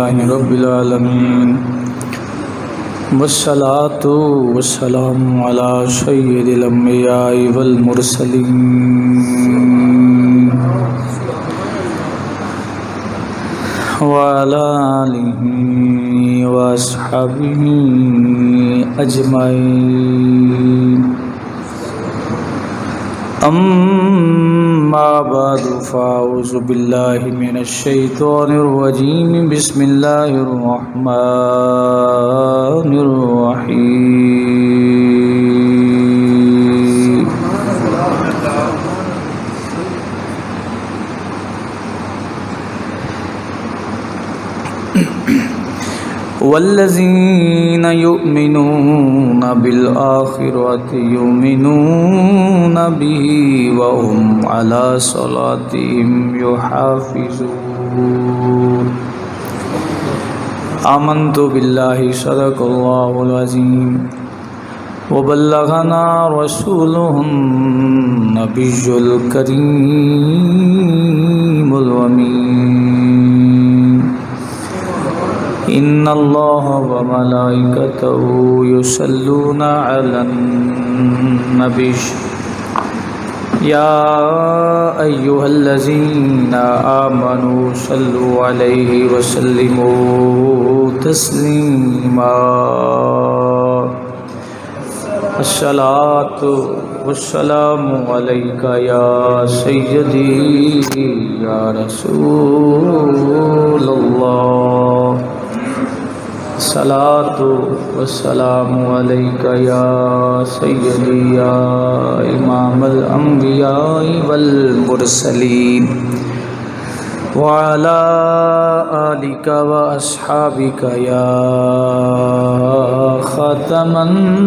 لله رب العالمين والصلاة والسلام على سيد الأنبياء والمرسلين وعلى آله وأصحابه أجمعين أما بعد فأعوذ بالله من الشيطان الرجيم بسم الله الرحمن الرحيم والذين يؤمنون بالآخرة يؤمنون به وهم على صلاتهم يحافظون آمنت بالله صدق الله العظيم وبلغنا رسوله النبي الكريم الأمين إن الله وملائكته يصلون على النبي يا أيها الذين آمنوا صلوا عليه وسلموا تسليما الصلاة والسلام عليك يا سيدي يا رسول الله الصلاة والسلام عليك يا سيدي يا إمام الأنبياء والمرسلين وعلى آلك وأصحابك يا خاتم النبيين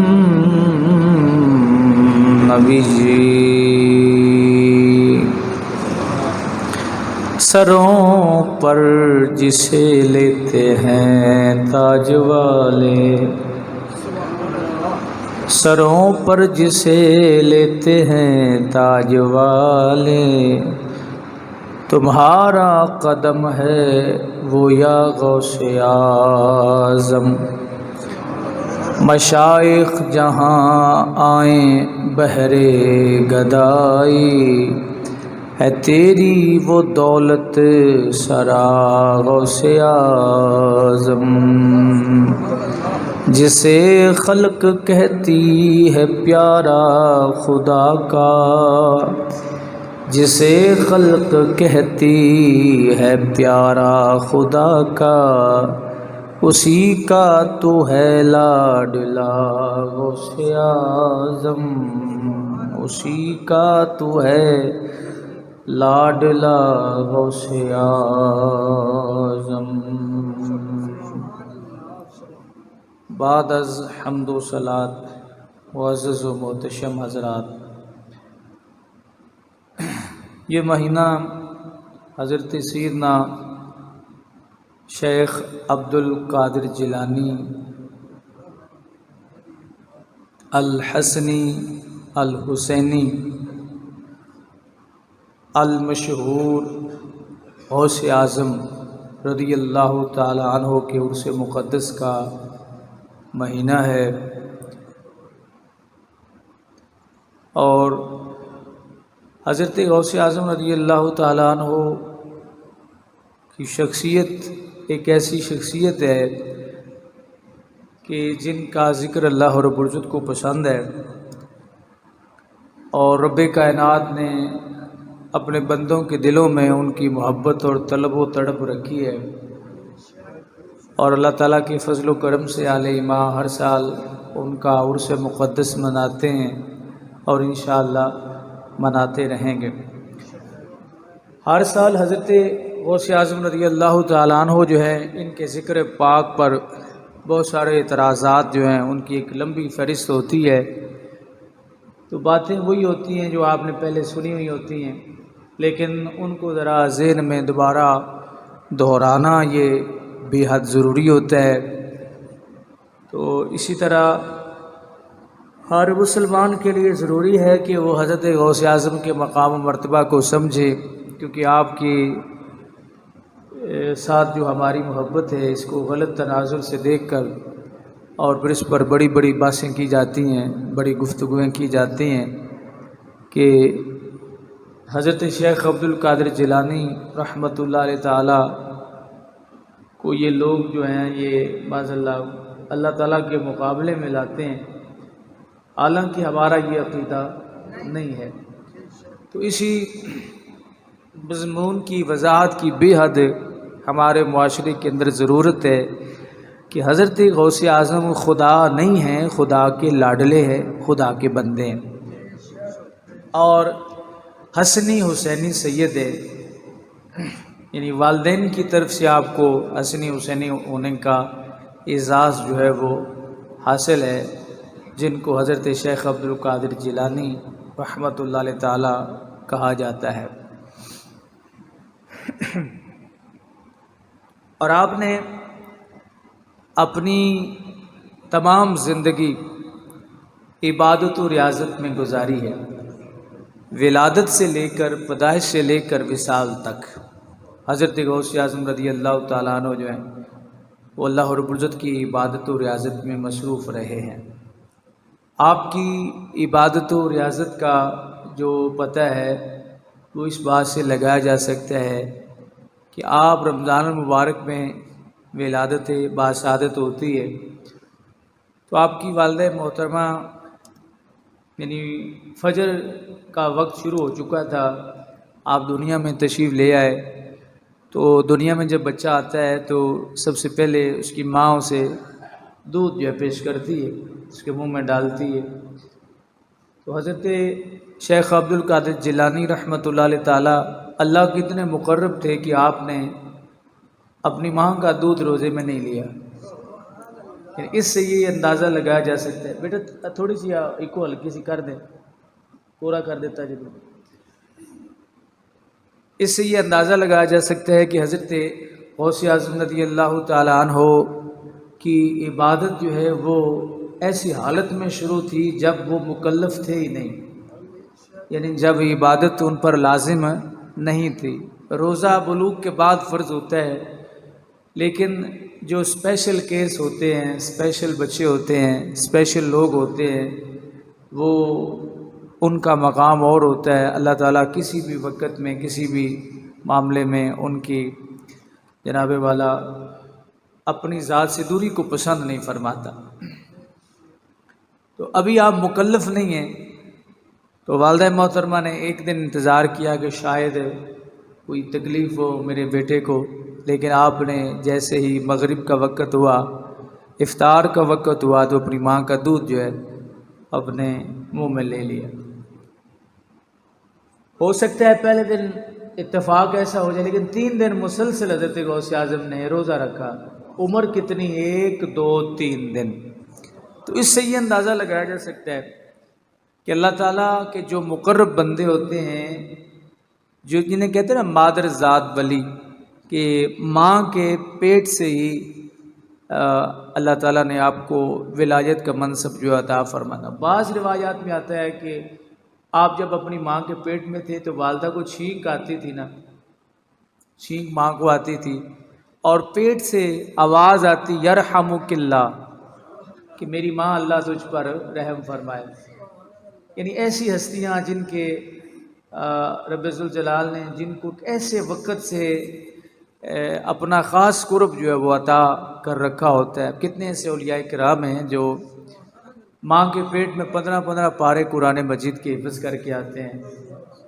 سروں پر جسے لیتے ہیں تاج والے سروں پر جسے لیتے ہیں تاج والے تمہارا قدم ہے وہ یا غوث اعظم مشائخ جہاں آئیں بہرے گدائی ہے تیری وہ دولت سرا غوث اعظم جسے خلق کہتی ہے پیارا خدا کا جسے خلق کہتی ہے پیارا خدا کا اسی کا تو ہے لاڈلا غوث اعظم اسی کا تو ہے لاڈلا غوث اعظم بعد از حمد و صلات معزز و محتشم حضرات، یہ مہینہ حضرت سیدنا شیخ عبد القادر جیلانی الحسنی الحسینی المشہور غوث اعظم رضی اللہ تعالی عنہ کے عرس مقدس کا مہینہ ہے، اور حضرت غوث اعظم رضی اللہ تعالی عنہ کی شخصیت ایک ایسی شخصیت ہے کہ جن کا ذکر اللہ رب العزت کو پسند ہے، اور رب کائنات نے اپنے بندوں کے دلوں میں ان کی محبت اور طلب و تڑپ رکھی ہے، اور اللہ تعالیٰ کے فضل و کرم سے اہل ایمان ہر سال ان کا عرس مقدس مناتے ہیں اور انشاءاللہ مناتے رہیں گے۔ ہر سال حضرت غوث اعظم رضی اللہ تعالیٰ عنہ جو ہے ان کے ذکر پاک پر بہت سارے اعتراضات جو ہیں ان کی ایک لمبی فہرست ہوتی ہے، تو باتیں وہی ہوتی ہیں جو آپ نے پہلے سنی ہوئی ہوتی ہیں، لیکن ان کو ذرا ذہن میں دوبارہ دہرانا یہ بے حد ضروری ہوتا ہے۔ تو اسی طرح ہر مسلمان کے لیے ضروری ہے کہ وہ حضرت غوث اعظم کے مقام و مرتبہ کو سمجھے، کیونکہ آپ کی ساتھ جو ہماری محبت ہے اس کو غلط تناظر سے دیکھ کر اور پھر اس پر بڑی بڑی باتیں کی جاتی ہیں، بڑی گفتگویں کی جاتی ہیں کہ حضرت شیخ عبد القادر جیلانی رحمۃ اللہ علیہ تعالی کو یہ لوگ جو ہیں یہ معاذ اللہ تعالیٰ کے مقابلے میں لاتے ہیں، حالانکہ ہمارا یہ عقیدہ نہیں ہے۔ تو اسی مضمون کی وضاحت کی بے حد ہمارے معاشرے کے اندر ضرورت ہے کہ حضرت غوث اعظم خدا نہیں ہیں، خدا کے لاڈلے ہیں، خدا کے بندے ہیں، اور حسنی حسینی سید ہے، یعنی والدین کی طرف سے آپ کو حسنی حسینی ہونے کا اعزاز جو ہے وہ حاصل ہے، جن کو حضرت شیخ عبد القادر جیلانی رحمۃ اللہ علیہ تعالی کہا جاتا ہے۔ اور آپ نے اپنی تمام زندگی عبادت و ریاضت میں گزاری ہے، ولادت سے لے کر پیدائش سے لے کر وصال تک۔ حضرت غوث اعظم رضی اللہ تعالیٰ عنہ جو ہیں وہ اللہ رب العزت کی عبادت و ریاضت میں مصروف رہے ہیں۔ آپ کی عبادت و ریاضت کا جو پتہ ہے وہ اس بات سے لگایا جا سکتا ہے کہ آپ رمضان المبارک میں ولادت باسعادت ہوتی ہے تو آپ کی والدہ محترمہ یعنی فجر کا وقت شروع ہو چکا تھا، آپ دنیا میں تشریف لے آئے، تو دنیا میں جب بچہ آتا ہے تو سب سے پہلے اس کی ماں اسے دودھ جو ہے پیش کرتی ہے، اس کے منہ میں ڈالتی ہے۔ تو حضرت شیخ عبد القادر جیلانی رحمۃ اللہ علیہ تعالی اللہ کے اتنے مقرب تھے کہ آپ نے اپنی ماں کا دودھ روزے میں نہیں لیا۔ اس سے یہ اندازہ لگایا جا سکتا ہے، بیٹا تھوڑی سی ایکو ہلکی سی کر دیں، پورا کر دیتا جب۔ اس سے یہ اندازہ لگایا جا سکتا ہے کہ حضرت غوث اعظم رضی اللہ تعالیٰ عنہ کی عبادت جو ہے وہ ایسی حالت میں شروع تھی جب وہ مکلف تھے ہی نہیں، یعنی جب عبادت ان پر لازم نہیں تھی۔ روزہ بلوغ کے بعد فرض ہوتا ہے، لیکن جو اسپیشل کیس ہوتے ہیں، اسپیشل بچے ہوتے ہیں، اسپیشل لوگ ہوتے ہیں، وہ ان کا مقام اور ہوتا ہے۔ اللہ تعالیٰ کسی بھی وقت میں کسی بھی معاملے میں ان کی جناب والا اپنی ذات سے دوری کو پسند نہیں فرماتا۔ تو ابھی آپ مکلف نہیں ہیں، تو والدہ محترمہ نے ایک دن انتظار کیا کہ شاید کوئی تکلیف ہو میرے بیٹے کو، لیکن آپ نے جیسے ہی مغرب کا وقت ہوا، افطار کا وقت ہوا، تو اپنی ماں کا دودھ جو ہے اپنے منہ میں لے لیا۔ ہو سکتا ہے پہلے دن اتفاق ایسا ہو جائے، لیکن 3 دن مسلسل حضرت غوث اعظم نے روزہ رکھا۔ عمر کتنی؟ 1 2 3 دن۔ تو اس سے یہ اندازہ لگایا جا سکتا ہے کہ اللہ تعالیٰ کے جو مقرب بندے ہوتے ہیں، جو جنہیں کہتے ہیں نا مادر ذات ولی، کہ ماں کے پیٹ سے ہی اللہ تعالیٰ نے آپ کو ولایت کا منصب جو عطا فرمانا۔ بعض روایات میں آتا ہے کہ آپ جب اپنی ماں کے پیٹ میں تھے تو والدہ کو چھینک آتی تھی نا، چھینک ماں کو آتی تھی، اور پیٹ سے آواز آتی یرحمک اللہ، کہ میری ماں اللہ تجھ پر رحم فرمائے۔ یعنی ایسی ہستیاں جن کے رب ذوالجلال نے جن کو ایسے وقت سے اپنا خاص قرب جو ہے وہ عطا کر رکھا ہوتا ہے۔ کتنے ایسے اولیاء کرام ہیں جو ماں کے پیٹ میں 15 پارے قرآن مجید کے حفظ کر کے آتے ہیں۔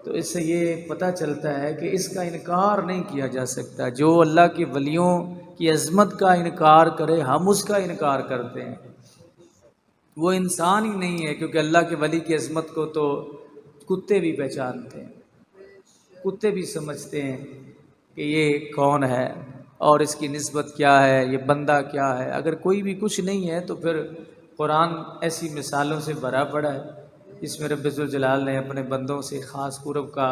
تو اس سے یہ پتہ چلتا ہے کہ اس کا انکار نہیں کیا جا سکتا۔ جو اللہ کے ولیوں کی عظمت کا انکار کرے، ہم اس کا انکار کرتے ہیں، وہ انسان ہی نہیں ہے، کیونکہ اللہ کے ولی کی عظمت کو تو کتے بھی پہچانتے ہیں، کتے بھی سمجھتے ہیں کہ یہ کون ہے اور اس کی نسبت کیا ہے، یہ بندہ کیا ہے۔ اگر کوئی بھی کچھ نہیں ہے تو پھر قرآن ایسی مثالوں سے بھرا پڑا ہے جس میں رب ذوالجلال نے اپنے بندوں سے خاص قرب کا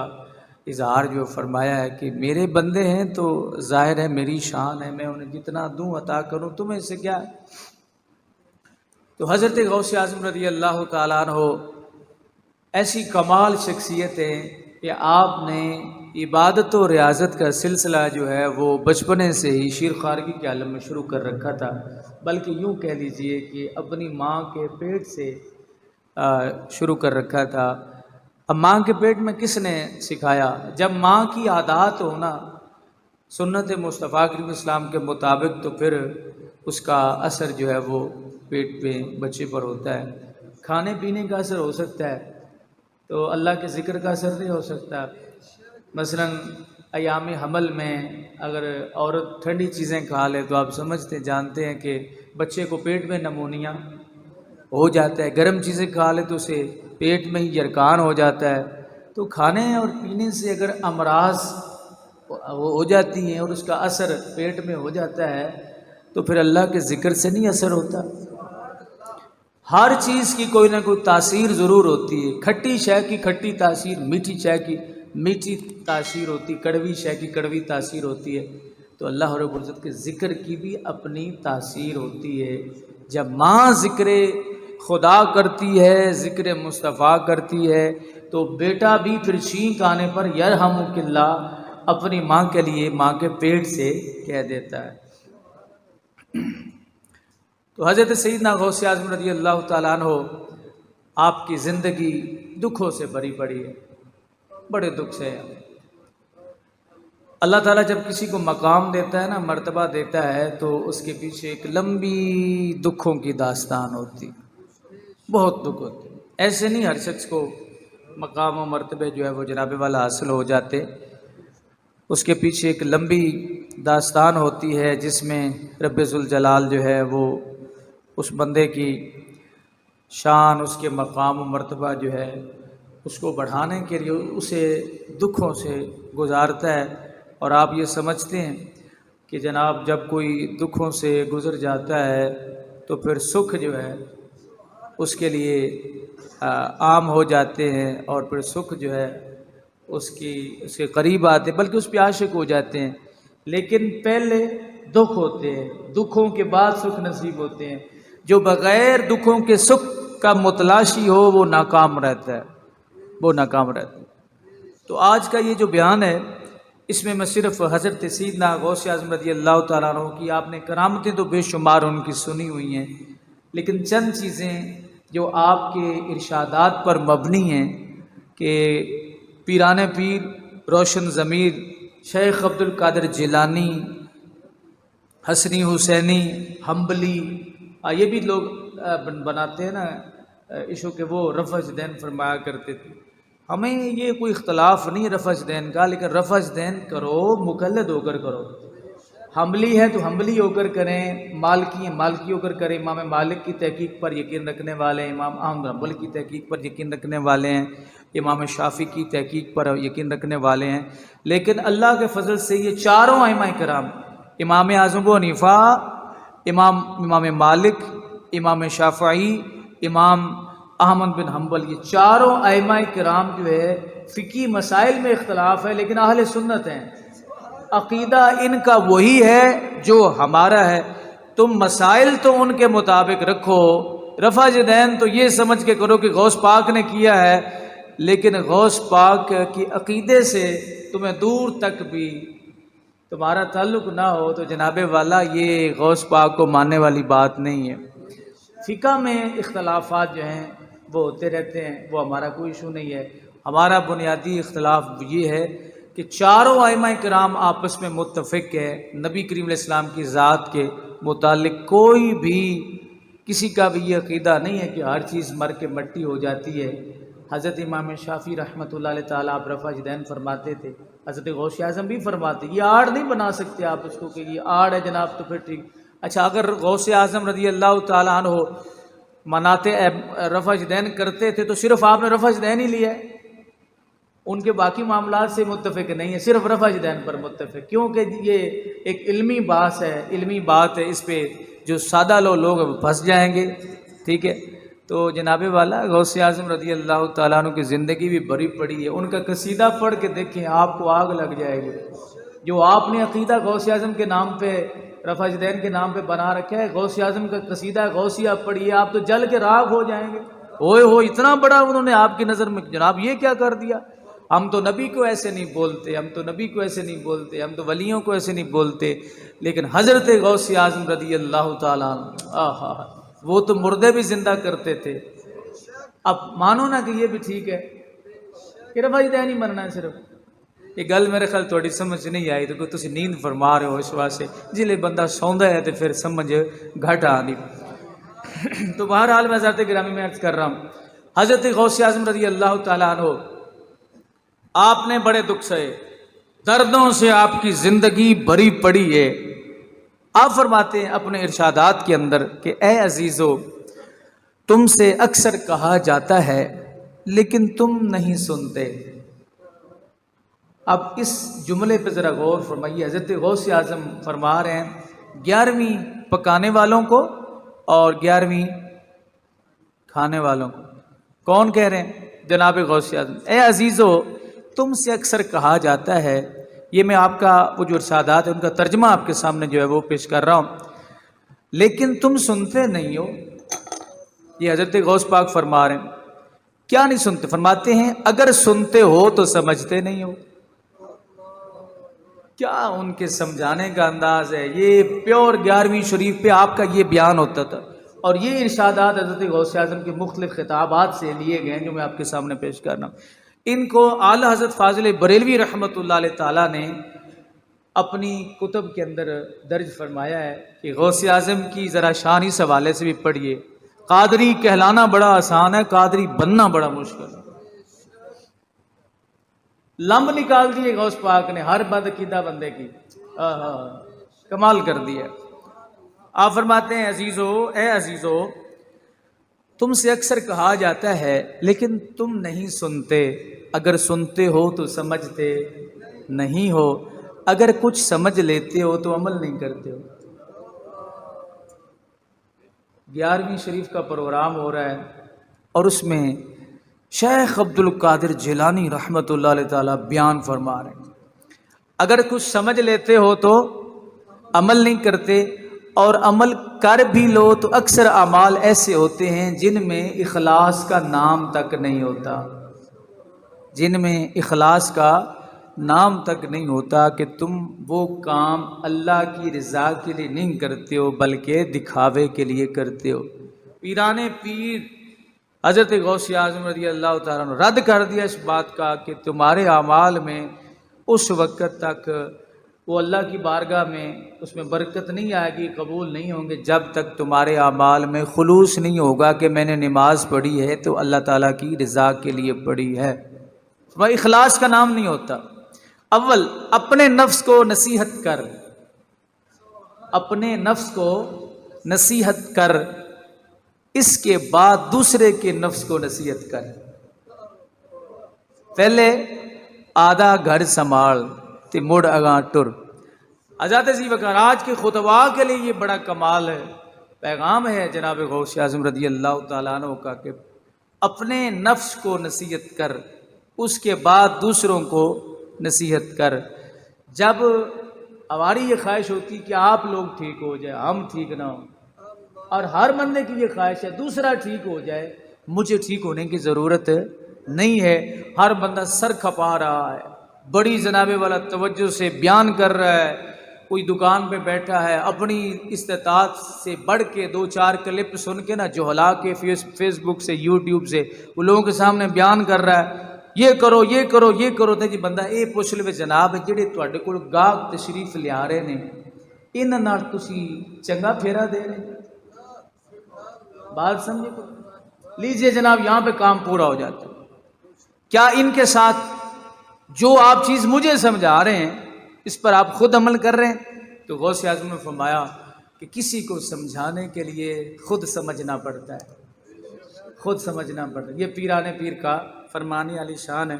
اظہار جو فرمایا ہے کہ میرے بندے ہیں تو ظاہر ہے میری شان ہے، میں انہیں جتنا دوں عطا کروں، تمہیں اس سے کیا ہے۔ تو حضرت غوث اعظم رضی اللہ تعالیٰ عنہ ایسی کمال شخصیت ہے کہ آپ نے عبادت و ریاضت کا سلسلہ جو ہے وہ بچپنے سے ہی شیر خارگی کے عالم میں شروع کر رکھا تھا، بلکہ یوں کہہ لیجئے کہ اپنی ماں کے پیٹ سے شروع کر رکھا تھا۔ اب ماں کے پیٹ میں کس نے سکھایا؟ جب ماں کی عادات ہونا سنت مصطفیٰ کریم اسلام کے مطابق، تو پھر اس کا اثر جو ہے وہ پیٹ پہ بچے پر ہوتا ہے۔ کھانے پینے کا اثر ہو سکتا ہے تو اللہ کے ذکر کا اثر نہیں ہو سکتا۔ مثلا ایام حمل میں اگر عورت ٹھنڈی چیزیں کھا لے تو آپ جانتے ہیں کہ بچے کو پیٹ میں نمونیا ہو جاتا ہے، گرم چیزیں کھا لے تو اسے پیٹ میں ہی یرکان ہو جاتا ہے۔ تو کھانے اور پینے سے اگر امراض ہو جاتی ہیں اور اس کا اثر پیٹ میں ہو جاتا ہے تو پھر اللہ کے ذکر سے نہیں اثر ہوتا۔ ہر چیز کی کوئی نہ کوئی تاثیر ضرور ہوتی ہے، کھٹی شے کی کھٹی تاثیر، میٹھی شے کی میٹھی تاثیر ہوتی، کڑوی شے کی کڑوی تاثیر ہوتی ہے۔ تو اللہ رب العزت کے ذکر کی بھی اپنی تاثیر ہوتی ہے۔ جب ماں ذکر خدا کرتی ہے، ذکر مصطفیٰ کرتی ہے، تو بیٹا بھی پھر چھینک آنے پر یرحمک اللہ اپنی ماں کے لیے ماں کے پیٹ سے کہہ دیتا ہے۔ تو حضرت سیدنا غوث اعظم رضی اللہ تعالیٰ عنہ، آپ کی زندگی دکھوں سے بھری پڑی ہے، بڑے دکھ سے۔ اللہ تعالیٰ جب کسی کو مقام دیتا ہے نا، مرتبہ دیتا ہے، تو اس کے پیچھے ایک لمبی دکھوں کی داستان ہوتی، بہت دکھ ہوتے۔ ایسے نہیں ہر شخص کو مقام و مرتبے جو ہے وہ جناب والا حاصل ہو جاتے، اس کے پیچھے ایک لمبی داستان ہوتی ہے جس میں رب ذوالجلال جو ہے وہ اس بندے کی شان، اس کے مقام و مرتبہ جو ہے اس کو بڑھانے کے لیے اسے دکھوں سے گزارتا ہے۔ اور آپ یہ سمجھتے ہیں کہ جناب جب کوئی دکھوں سے گزر جاتا ہے تو پھر سکھ جو ہے اس کے لیے عام ہو جاتے ہیں، اور پھر سکھ جو ہے اس کے قریب آتے ہیں، بلکہ اس پہ عاشق ہو جاتے ہیں۔ لیکن پہلے دکھ ہوتے ہیں، دکھوں کے بعد سکھ نصیب ہوتے ہیں۔ جو بغیر دکھوں کے سکھ کا متلاشی ہو وہ ناکام رہتا ہے، وہ ناکام رہتا ہے۔ تو آج کا یہ جو بیان ہے اس میں صرف حضرت سیدنا غوث اعظم رضی اللہ تعالیٰ عنہ کی آپ نے کرامتیں تو بے شمار ان کی سنی ہوئی ہیں، لیکن چند چیزیں جو آپ کے ارشادات پر مبنی ہیں کہ پیران پیر روشن ضمیر شیخ عبد القادر جیلانی، حسنی حسینی، حنبلی، یہ بھی لوگ بناتے ہیں نا ایشو کہ وہ رفع دین فرمایا کرتے تھے۔ ہمیں یہ کوئی اختلاف نہیں رفع دین کا، لیکن رفع دین کرو مقلد ہو کر کرو۔ حنبلی ہے تو حنبلی ہو کر کریں، مالکی ہے مالکی ہو کر کریں، امام مالک کی تحقیق پر یقین رکھنے والے ہیں، امام احمد بن حنبل کی تحقیق پر یقین رکھنے والے ہیں، امام شافعی کی تحقیق پر یقین رکھنے والے ہیں۔ لیکن اللہ کے فضل سے یہ چاروں ائمہ کرام، امام اعظم ابو حنیفہ، امام مالک، امام شافعی، امام احمد بن حنبل، یہ چاروں ائمہ کرام جو ہے فقہی مسائل میں اختلاف ہے لیکن اہل سنت ہیں۔ عقیدہ ان کا وہی ہے جو ہمارا ہے۔ تم مسائل تو ان کے مطابق رکھو، رفع دین تو یہ سمجھ کے کرو کہ غوث پاک نے کیا ہے، لیکن غوث پاک کی عقیدے سے تمہیں دور تک بھی تمہارا تعلق نہ ہو تو جناب والا یہ غوث پاک کو ماننے والی بات نہیں ہے۔ فقہ میں اختلافات جو ہیں وہ ہوتے رہتے ہیں، وہ ہمارا کوئی ایشو نہیں ہے۔ ہمارا بنیادی اختلاف یہ ہے کہ چاروں ائمہ کرام آپس میں متفق ہے، نبی کریم علیہ السلام کی ذات کے متعلق کوئی بھی کسی کا بھی یہ عقیدہ نہیں ہے کہ ہر چیز مر کے مٹی ہو جاتی ہے۔ حضرت امام شافعی رحمۃ اللہ علیہ تعالیٰ آپ رفع دین فرماتے تھے، حضرت غوث اعظم بھی فرماتے، یہ آڑ نہیں بنا سکتے آپ اس کو کہ یہ آڑ ہے جناب تو پھر ٹھیک۔ اچھا اگر غوث اعظم رضی اللہ تعالیٰ عنہ مناتے رفع دین کرتے تھے تو صرف آپ نے رفع دین ہی لیا ہے، ان کے باقی معاملات سے متفق نہیں ہے، صرف رفع دین پر متفق، کیونکہ یہ ایک علمی بحث ہے، علمی بات ہے، اس پہ جو سادہ لوگ پھنس جائیں گے، ٹھیک ہے۔ تو جناب والا غوث اعظم رضی اللہ تعالیٰ عنہ کی زندگی بھی بھری پڑی ہے، ان کا قصیدہ پڑھ کے دیکھیں آپ کو آگ لگ جائے گی۔ جو آپ نے عقیدہ غوث اعظم کے نام پہ، رفع دین کے نام پہ بنا رکھا ہے، غوث اعظم کا قصیدہ غوثیہ پڑھیے آپ تو جل کے راکھ ہو جائیں گے۔ اوئے ہو اتنا بڑا انہوں نے آپ کی نظر میں جناب یہ کیا کر دیا۔ ہم تو نبی کو ایسے نہیں بولتے، ہم تو نبی کو ایسے نہیں بولتے، ہم تو ولیوں کو ایسے نہیں بولتے، لیکن حضرت غوث اعظم رضی اللہ تعالیٰ عنہ وہ تو مردے بھی زندہ کرتے تھے۔ اب مانو نا کہ یہ بھی ٹھیک ہے کہ رفائی دہ نہیں مننا ہے صرف۔ یہ گل میرے خیال تھوڑی سمجھ نہیں آئی تو تسی نیند فرما رہے ہو اس واسطے، جلے بندہ سوندا ہے تو پھر سمجھ گھٹ آندی۔ تو بہرحال میں حضرت گرامی میں عرض کر رہا ہوں، حضرت غوث اعظم رضی اللہ تعالیٰ عنہ آپ نے بڑے دکھ سہے، دردوں سے آپ کی زندگی بھری پڑی ہے۔ آپ فرماتے ہیں اپنے ارشادات کے اندر کہ اے عزیزو، تم سے اکثر کہا جاتا ہے لیکن تم نہیں سنتے۔ اب اس جملے پہ ذرا غور فرمائیے، حضرت غوث اعظم فرما رہے ہیں 11ویں پکانے والوں کو اور 11ویں کھانے والوں کو۔ کون کہہ رہے ہیں؟ جناب غوث اعظم، اے عزیزو تم سے اکثر کہا جاتا ہے، یہ میں آپ کا وہ جو ارشادات ہے ان کا ترجمہ آپ کے سامنے جو ہے وہ پیش کر رہا ہوں، لیکن تم سنتے نہیں ہو۔ یہ حضرت غوث پاک فرما رہے ہیں، کیا نہیں سنتے؟ فرماتے ہیں اگر سنتے ہو تو سمجھتے نہیں ہو۔ کیا ان کے سمجھانے کا انداز ہے! یہ پیور 11ویں شریف پہ آپ کا یہ بیان ہوتا تھا، اور یہ ارشادات حضرت غوث اعظم کے مختلف خطابات سے لیے گئے ہیں جو میں آپ کے سامنے پیش کر رہا ہوں۔ ان کو اعلیٰ حضرت فاضل بریلوی رحمۃ اللہ علیہ تعالیٰ نے اپنی کتب کے اندر درج فرمایا ہے کہ غوث اعظم کی ذرا شان اس حوالے سے بھی پڑھیے، قادری کہلانا بڑا آسان ہے، قادری بننا بڑا مشکل ہے۔ لمب نکال دیے غوث پاک نے ہر بد عقیدہ بندے کی، کمال کر دیا۔ آپ فرماتے ہیں عزیزو، اے عزیزو تم سے اکثر کہا جاتا ہے لیکن تم نہیں سنتے، اگر سنتے ہو تو سمجھتے نہیں ہو، اگر کچھ سمجھ لیتے ہو تو عمل نہیں کرتے ہو۔ 11ویں شریف کا پروگرام ہو رہا ہے اور اس میں شیخ عبد القادر جیلانی رحمۃ اللہ علیہ تعالیٰ بیان فرما رہے ہیں، اگر کچھ سمجھ لیتے ہو تو عمل نہیں کرتے، اور عمل کر بھی لو تو اکثر اعمال ایسے ہوتے ہیں جن میں اخلاص کا نام تک نہیں ہوتا، جن میں اخلاص کا نام تک نہیں ہوتا کہ تم وہ کام اللہ کی رضا کے لیے نہیں کرتے ہو بلکہ دکھاوے کے لیے کرتے ہو۔ پیران پیر حضرت غوث اعظم رضی اللہ تعالیٰ نے رد کر دیا اس بات کا کہ تمہارے اعمال میں اس وقت تک وہ اللہ کی بارگاہ میں اس میں برکت نہیں آئے گی، قبول نہیں ہوں گے جب تک تمہارے اعمال میں خلوص نہیں ہوگا کہ میں نے نماز پڑھی ہے تو اللہ تعالیٰ کی رضا کے لیے پڑھی ہے۔ وہ اخلاص کا نام نہیں ہوتا۔ اول اپنے نفس کو نصیحت کر، اپنے نفس کو نصیحت کر، اس کے بعد دوسرے کے نفس کو نصیحت کر۔ پہلے آدھا گھر سنبھال تے مڑ اگاں ٹر۔ حضرت ذی وقار آج کے خطباء کے لیے یہ بڑا کمال ہے، پیغام ہے جناب غوث اعظم رضی اللہ تعالیٰ عنہ کا کہ اپنے نفس کو نصیحت کر، اس کے بعد دوسروں کو نصیحت کر۔ جب ہماری یہ خواہش ہوتی کہ آپ لوگ ٹھیک ہو جائے، ہم ٹھیک نہ ہوں، اور ہر بندے کی یہ خواہش ہے دوسرا ٹھیک ہو جائے، مجھے ٹھیک ہونے کی ضرورت نہیں ہے، ہر بندہ سر کھپا رہا ہے، بڑی جنابے والا توجہ سے بیان کر رہا ہے، کوئی دکان پہ بیٹھا ہے اپنی استطاعت سے بڑھ کے دو چار کلپ سن کے نا جہلا کے فیس بک سے یوٹیوب سے وہ لوگوں کے سامنے بیان کر رہا ہے، یہ کرو یہ کرو یہ کرو۔ تے جی بندہ اے پوچھ لے جناب جڑے تواڈے کول گاہک تشریف لیا رہے نے انہاں نال تسی چنگا پھیرا دے رہے، بات سمجھے؟ لیجئے جناب یہاں پہ کام پورا ہو جاتا ہے۔ کیا ان کے ساتھ جو آپ چیز مجھے سمجھا رہے ہیں اس پر آپ خود عمل کر رہے ہیں؟ تو غوث اعظم نے فرمایا کہ کسی کو سمجھانے کے لیے خود سمجھنا پڑتا ہے، خود سمجھنا پڑتا ہے۔ یہ پیران پیر کا فرمانی علی شان ہے۔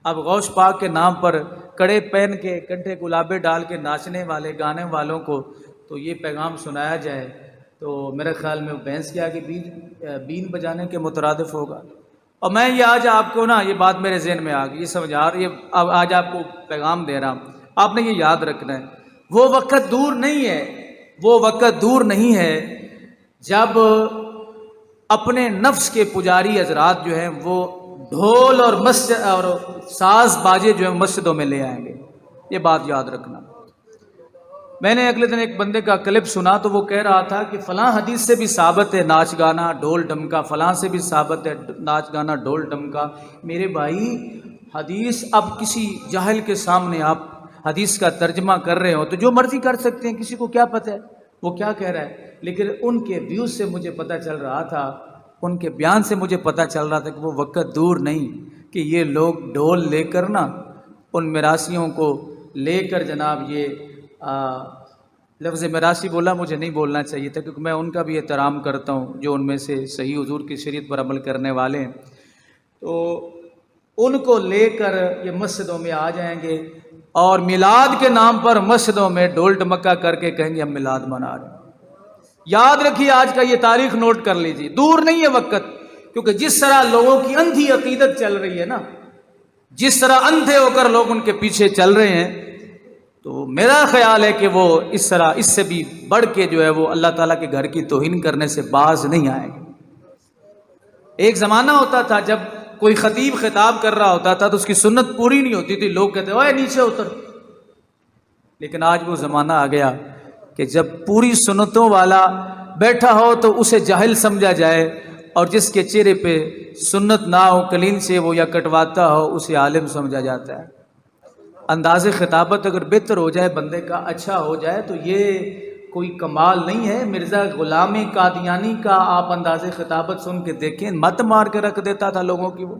اب غوث پاک کے نام پر کڑے پہن کے کنٹھے گلابے ڈال کے ناچنے والے گانے والوں کو تو یہ پیغام سنایا جائے تو میرے خیال میں وہ بھینس کے آگے بین بجانے کے مترادف ہوگا۔ اور میں یہ آج آپ کو نا یہ بات میرے ذہن میں آ گئی، یہ سمجھا رہی ہے، اب آج آپ کو پیغام دے رہا ہوں، آپ نے یہ یاد رکھنا ہے، وہ وقت دور نہیں ہے، وہ وقت دور نہیں ہے جب اپنے نفس کے پجاری حضرات جو ہیں وہ ڈھول اور مسجد اور ساز باجے جو ہے مسجدوں میں لے آئیں گے، یہ بات یاد رکھنا۔ میں نے اگلے دن ایک بندے کا کلپ سنا تو وہ کہہ رہا تھا کہ فلاں حدیث سے بھی ثابت ہے ناچ گانا ڈھول ڈمکا، فلاں سے بھی ثابت ہے ناچ گانا ڈھول ڈمکا۔ میرے بھائی حدیث اب کسی جاہل کے سامنے آپ حدیث کا ترجمہ کر رہے ہو تو جو مرضی کر سکتے ہیں، کسی کو کیا پتہ ہے وہ کیا کہہ رہا ہے، لیکن ان کے ویوز سے مجھے پتہ چل رہا تھا، ان کے بیان سے مجھے پتہ چل رہا تھا کہ وہ وقت دور نہیں کہ یہ لوگ ڈھول لے کر نا ان میراثیوں کو لے کر جناب یہ لفظ میراثی بولا مجھے نہیں بولنا چاہیے تھا کیونکہ میں ان کا بھی احترام کرتا ہوں جو ان میں سے صحیح حضور کی شریعت پر عمل کرنے والے ہیں، تو ان کو لے کر یہ مسجدوں میں آ جائیں گے اور میلاد کے نام پر مسجدوں میں ڈھول ڈمکا کر کے کہیں گے ہم میلاد منا رہے ہیں۔ یاد رکھیے آج کا یہ تاریخ نوٹ کر لیجیے، دور نہیں ہے وقت، کیونکہ جس طرح لوگوں کی اندھی عقیدت چل رہی ہے نا، جس طرح اندھے ہو کر لوگ ان کے پیچھے چل رہے ہیں، تو میرا خیال ہے کہ وہ اس طرح اس سے بھی بڑھ کے جو ہے وہ اللہ تعالیٰ کے گھر کی توہین کرنے سے باز نہیں آئے گے۔ ایک زمانہ ہوتا تھا جب کوئی خطیب خطاب کر رہا ہوتا تھا تو اس کی سنت پوری نہیں ہوتی تھی، لوگ کہتے اوے نیچے اتر، لیکن آج وہ زمانہ آ گیا کہ جب پوری سنتوں والا بیٹھا ہو تو اسے جاہل سمجھا جائے، اور جس کے چہرے پہ سنت نہ ہو کلین سے وہ یا کٹواتا ہو اسے عالم سمجھا جاتا ہے۔ انداز خطابت اگر بہتر ہو جائے، بندے کا اچھا ہو جائے تو یہ کوئی کمال نہیں ہے۔ مرزا غلام قادیانی کا آپ انداز خطابت سن کے دیکھیں، مت مار کے رکھ دیتا تھا لوگوں کی۔ وہ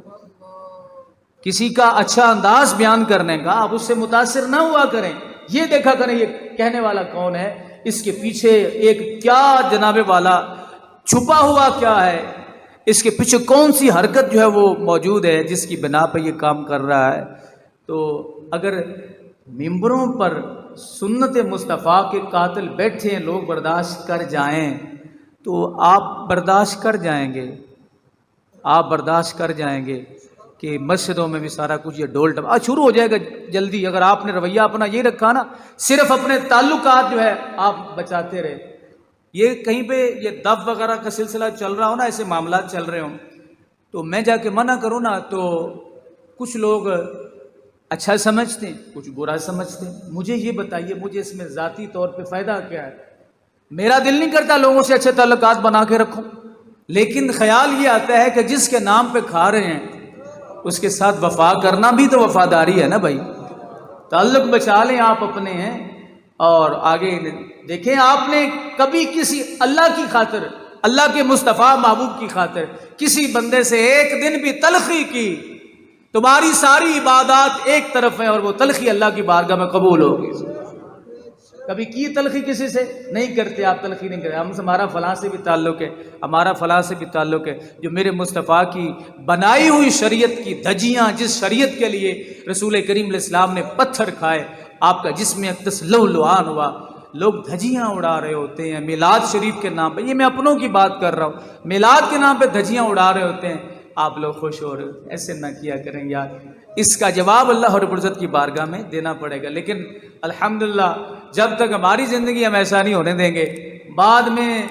کسی کا اچھا انداز بیان کرنے کا آپ اس سے متاثر نہ ہوا کریں، یہ دیکھا کریں یہ کہنے والا کون ہے، اس کے پیچھے ایک کیا جناب والا چھپا ہوا کیا ہے، اس کے پیچھے کون سی حرکت جو ہے وہ موجود ہے جس کی بنا پہ یہ کام کر رہا ہے۔ تو اگر ممبروں پر سنت مصطفیٰ کے قاتل بیٹھے ہیں، لوگ برداشت کر جائیں تو آپ برداشت کر جائیں گے، آپ برداشت کر جائیں گے کہ مسجدوں میں بھی سارا کچھ یہ ڈول ڈم شروع ہو جائے گا جلدی۔ اگر آپ نے رویہ اپنا یہ رکھا نا صرف اپنے تعلقات جو ہے آپ بچاتے رہے، یہ کہیں پہ یہ دف وغیرہ کا سلسلہ چل رہا ہو نا، ایسے معاملات چل رہے ہوں تو میں جا کے منع کروں نا تو کچھ لوگ اچھا سمجھتے ہیں، کچھ برا سمجھتے ہیں۔ مجھے یہ بتائیے مجھے اس میں ذاتی طور پہ فائدہ کیا ہے؟ میرا دل نہیں کرتا لوگوں سے اچھے تعلقات بنا کے رکھوں، لیکن خیال یہ آتا ہے کہ جس کے نام پہ کھا رہے ہیں اس کے ساتھ وفا کرنا بھی تو وفاداری ہے نا بھائی۔ تعلق بچا لیں آپ اپنے ہیں اور آگے دیکھیں، آپ نے کبھی کسی اللہ کی خاطر، اللہ کے مصطفیٰ محبوب کی خاطر کسی بندے سے ایک دن بھی تلخی کی، تمہاری ساری عبادات ایک طرف ہیں اور وہ تلخی اللہ کی بارگاہ میں قبول ہوگی۔ کبھی کی تلخی کسی سے نہیں کرتے، آپ تلخی نہیں کرتے، ہمارا فلاں سے بھی تعلق ہے، ہمارا فلاں سے بھی تعلق ہے، جو میرے مصطفیٰ کی بنائی ہوئی شریعت کی دھجیاں، جس شریعت کے لیے رسول کریم علیہ السلام نے پتھر کھائے، آپ کا جسم اقدس لو لعان ہوا، لوگ دھجیاں اڑا رہے ہوتے ہیں میلاد شریف کے نام پہ۔ یہ میں اپنوں کی بات کر رہا ہوں، میلاد کے نام پہ دھجیاں اڑا رہے ہوتے ہیں، آپ لوگ خوش ہو رہے ہو، ایسے نہ کیا کریں یار۔ اس کا جواب اللہ رب العزت کی بارگاہ میں دینا پڑے گا، لیکن الحمدللہ جب تک ہماری زندگی ہم ایسا نہیں ہونے دیں گے، بعد میں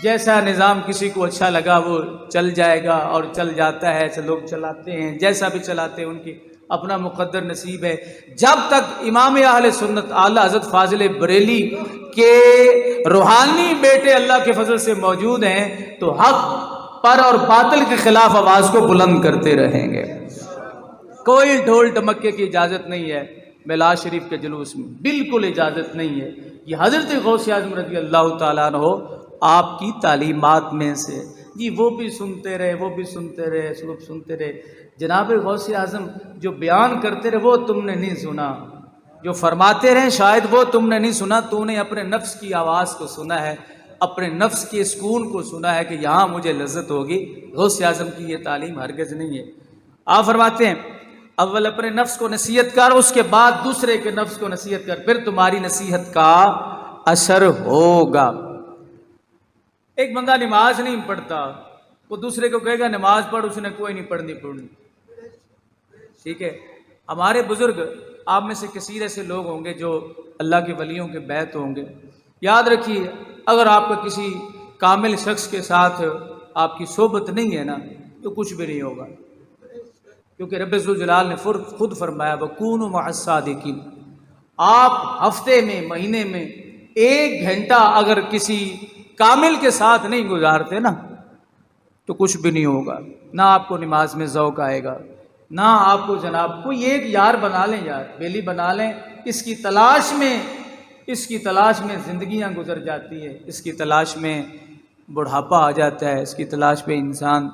جیسا نظام کسی کو اچھا لگا وہ چل جائے گا اور چل جاتا ہے، لوگ چلاتے ہیں جیسا بھی چلاتے ہیں، ان کی اپنا مقدر نصیب ہے۔ جب تک امام اہل سنت اعلیٰ حضرت فاضل بریلی کے روحانی بیٹے اللہ کے فضل سے موجود ہیں تو حق پر اور باطل کے خلاف آواز کو بلند کرتے رہیں گے۔ کوئی ڈھول ڈمکے کی اجازت نہیں ہے میلاد شریف کے جلوس میں، بالکل اجازت نہیں ہے۔ یہ حضرت غوث اعظم رضی اللہ تعالیٰ عنہ آپ کی تعلیمات میں سے، جی وہ بھی سنتے رہے، وہ بھی سنتے رہے، سب سنتے رہے۔ جناب غوث اعظم جو بیان کرتے رہے وہ تم نے نہیں سنا، جو فرماتے رہے شاید وہ تم نے نہیں سنا، تو نے اپنے نفس کی آواز کو سنا ہے، اپنے نفس کے سکون کو سنا ہے کہ یہاں مجھے لذت ہوگی۔ غوث اعظم کی یہ تعلیم ہرگز نہیں ہے۔ آپ فرماتے ہیں اول اپنے نفس کو نصیحت کر، اس کے بعد دوسرے کے نفس کو نصیحت کر، پھر تمہاری نصیحت کا اثر ہوگا۔ ایک بندہ نماز نہیں پڑھتا، وہ دوسرے کو کہے گا نماز پڑھ، اس نے کوئی نہیں پڑھنی، ٹھیک ہے۔ ہمارے بزرگ، آپ میں سے کثیر ایسے لوگ ہوں گے جو اللہ کے ولیوں کے بیعت ہوں گے، یاد رکھیے اگر آپ کا کسی کامل شخص کے ساتھ آپ کی صحبت نہیں ہے نا تو کچھ بھی نہیں ہوگا۔ کیونکہ رب ذوالجلال نے خود فرمایا وَكُونُوا مَعَ الصَّادِقِينَ، آپ ہفتے میں، مہینے میں 1 گھنٹہ اگر کسی کامل کے ساتھ نہیں گزارتے نا تو کچھ بھی نہیں ہوگا، نہ آپ کو نماز میں ذوق آئے گا، نہ آپ کو جناب کوئی ایک یار بنا لیں، یار بیلی بنا لیں، اس کی تلاش میں زندگیاں گزر جاتی ہے، اس کی تلاش میں بڑھاپا آ جاتا ہے، اس کی تلاش میں انسان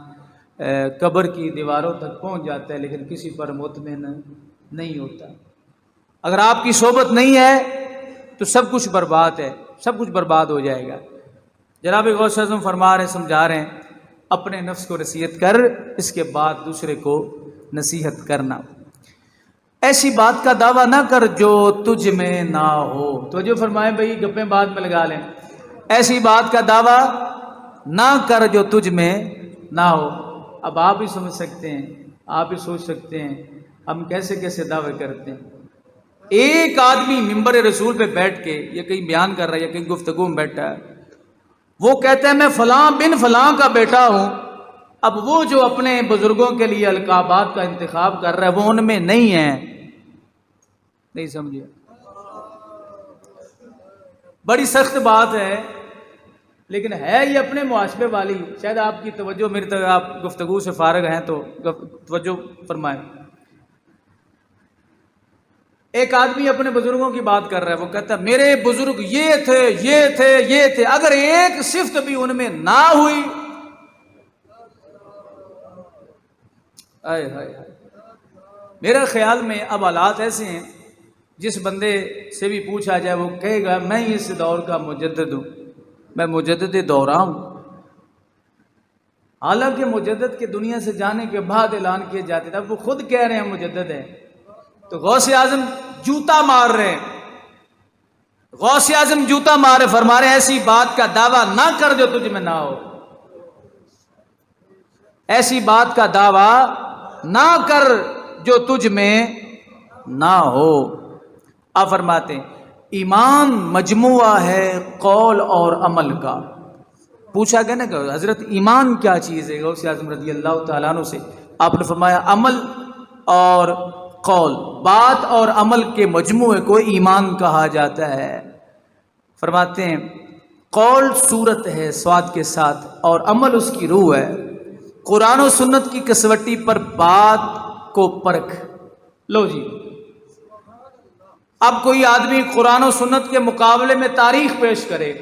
قبر کی دیواروں تک پہنچ جاتا ہے، لیکن کسی پر مطمئن نہیں ہوتا۔ اگر آپ کی صحبت نہیں ہے تو سب کچھ برباد ہے، سب کچھ برباد ہو جائے گا۔ جناب غوث اعظم فرما رہے ہیں، سمجھا رہے ہیں، اپنے نفس کو نصیحت کر، اس کے بعد دوسرے کو نصیحت کرنا۔ ایسی بات کا دعویٰ نہ کر جو تجھ میں نہ ہو۔ تو جو فرمائے بھائی گپیں بعد میں لگا لیں، ایسی بات کا دعویٰ نہ کر جو تجھ میں نہ ہو۔ اب آپ ہی سمجھ سکتے ہیں، آپ ہی سوچ سکتے ہیں ہم کیسے کیسے دعوے کرتے ہیں۔ ایک آدمی منبر رسول پہ بیٹھ کے یا کہیں بیان کر رہا ہے یا کہیں گفتگو میں بیٹھا ہے، وہ کہتا ہے میں فلاں بن فلاں کا بیٹا ہوں۔ اب وہ جو اپنے بزرگوں کے لیے القابات کا انتخاب کر رہا ہے وہ ان میں نہیں ہے، نہیں سمجھے؟ بڑی سخت بات ہے، لیکن ہے یہ اپنے محاسبے والی۔ شاید آپ کی توجہ میری طرح، آپ گفتگو سے فارغ ہیں تو توجہ فرمائیں۔ ایک آدمی اپنے بزرگوں کی بات کر رہا ہے، وہ کہتا ہے میرے بزرگ یہ تھے یہ تھے یہ تھے، اگر ایک صفت بھی ان میں نہ ہوئی، میرے خیال میں اب حالات ایسے ہیں، جس بندے سے بھی پوچھا جائے وہ کہے گا میں اس دور کا مجدد ہوں، میں مجدد دورہ ہوں۔ حالانکہ مجدد کے دنیا سے جانے کے بعد اعلان کیے جاتے تھے، اب وہ خود کہہ رہے ہیں مجدد ہیں، تو غوث اعظم جوتا مار رہے ہیں، غوث اعظم جوتا مارے، فرما رہے ہیں ایسی بات کا دعویٰ نہ کر جو تجھ میں نہ ہو، ایسی بات کا دعویٰ نہ کر جو تجھ میں نہ ہو۔ آپ فرماتے ہیں ایمان مجموعہ ہے قول اور عمل کا۔ پوچھا گیا نا کہ حضرت ایمان کیا چیز ہے غوث اعظم رضی اللہ تعالیٰ عنہ سے، آپ نے فرمایا عمل اور قول، بات اور عمل کے مجموعے کو ایمان کہا جاتا ہے۔ فرماتے ہیں قول صورت ہے سواد کے ساتھ اور عمل اس کی روح ہے، قرآن و سنت کی کسوٹی پر بات کو پرکھ لو جی۔ اب کوئی آدمی قرآن و سنت کے مقابلے میں تاریخ پیش کرے،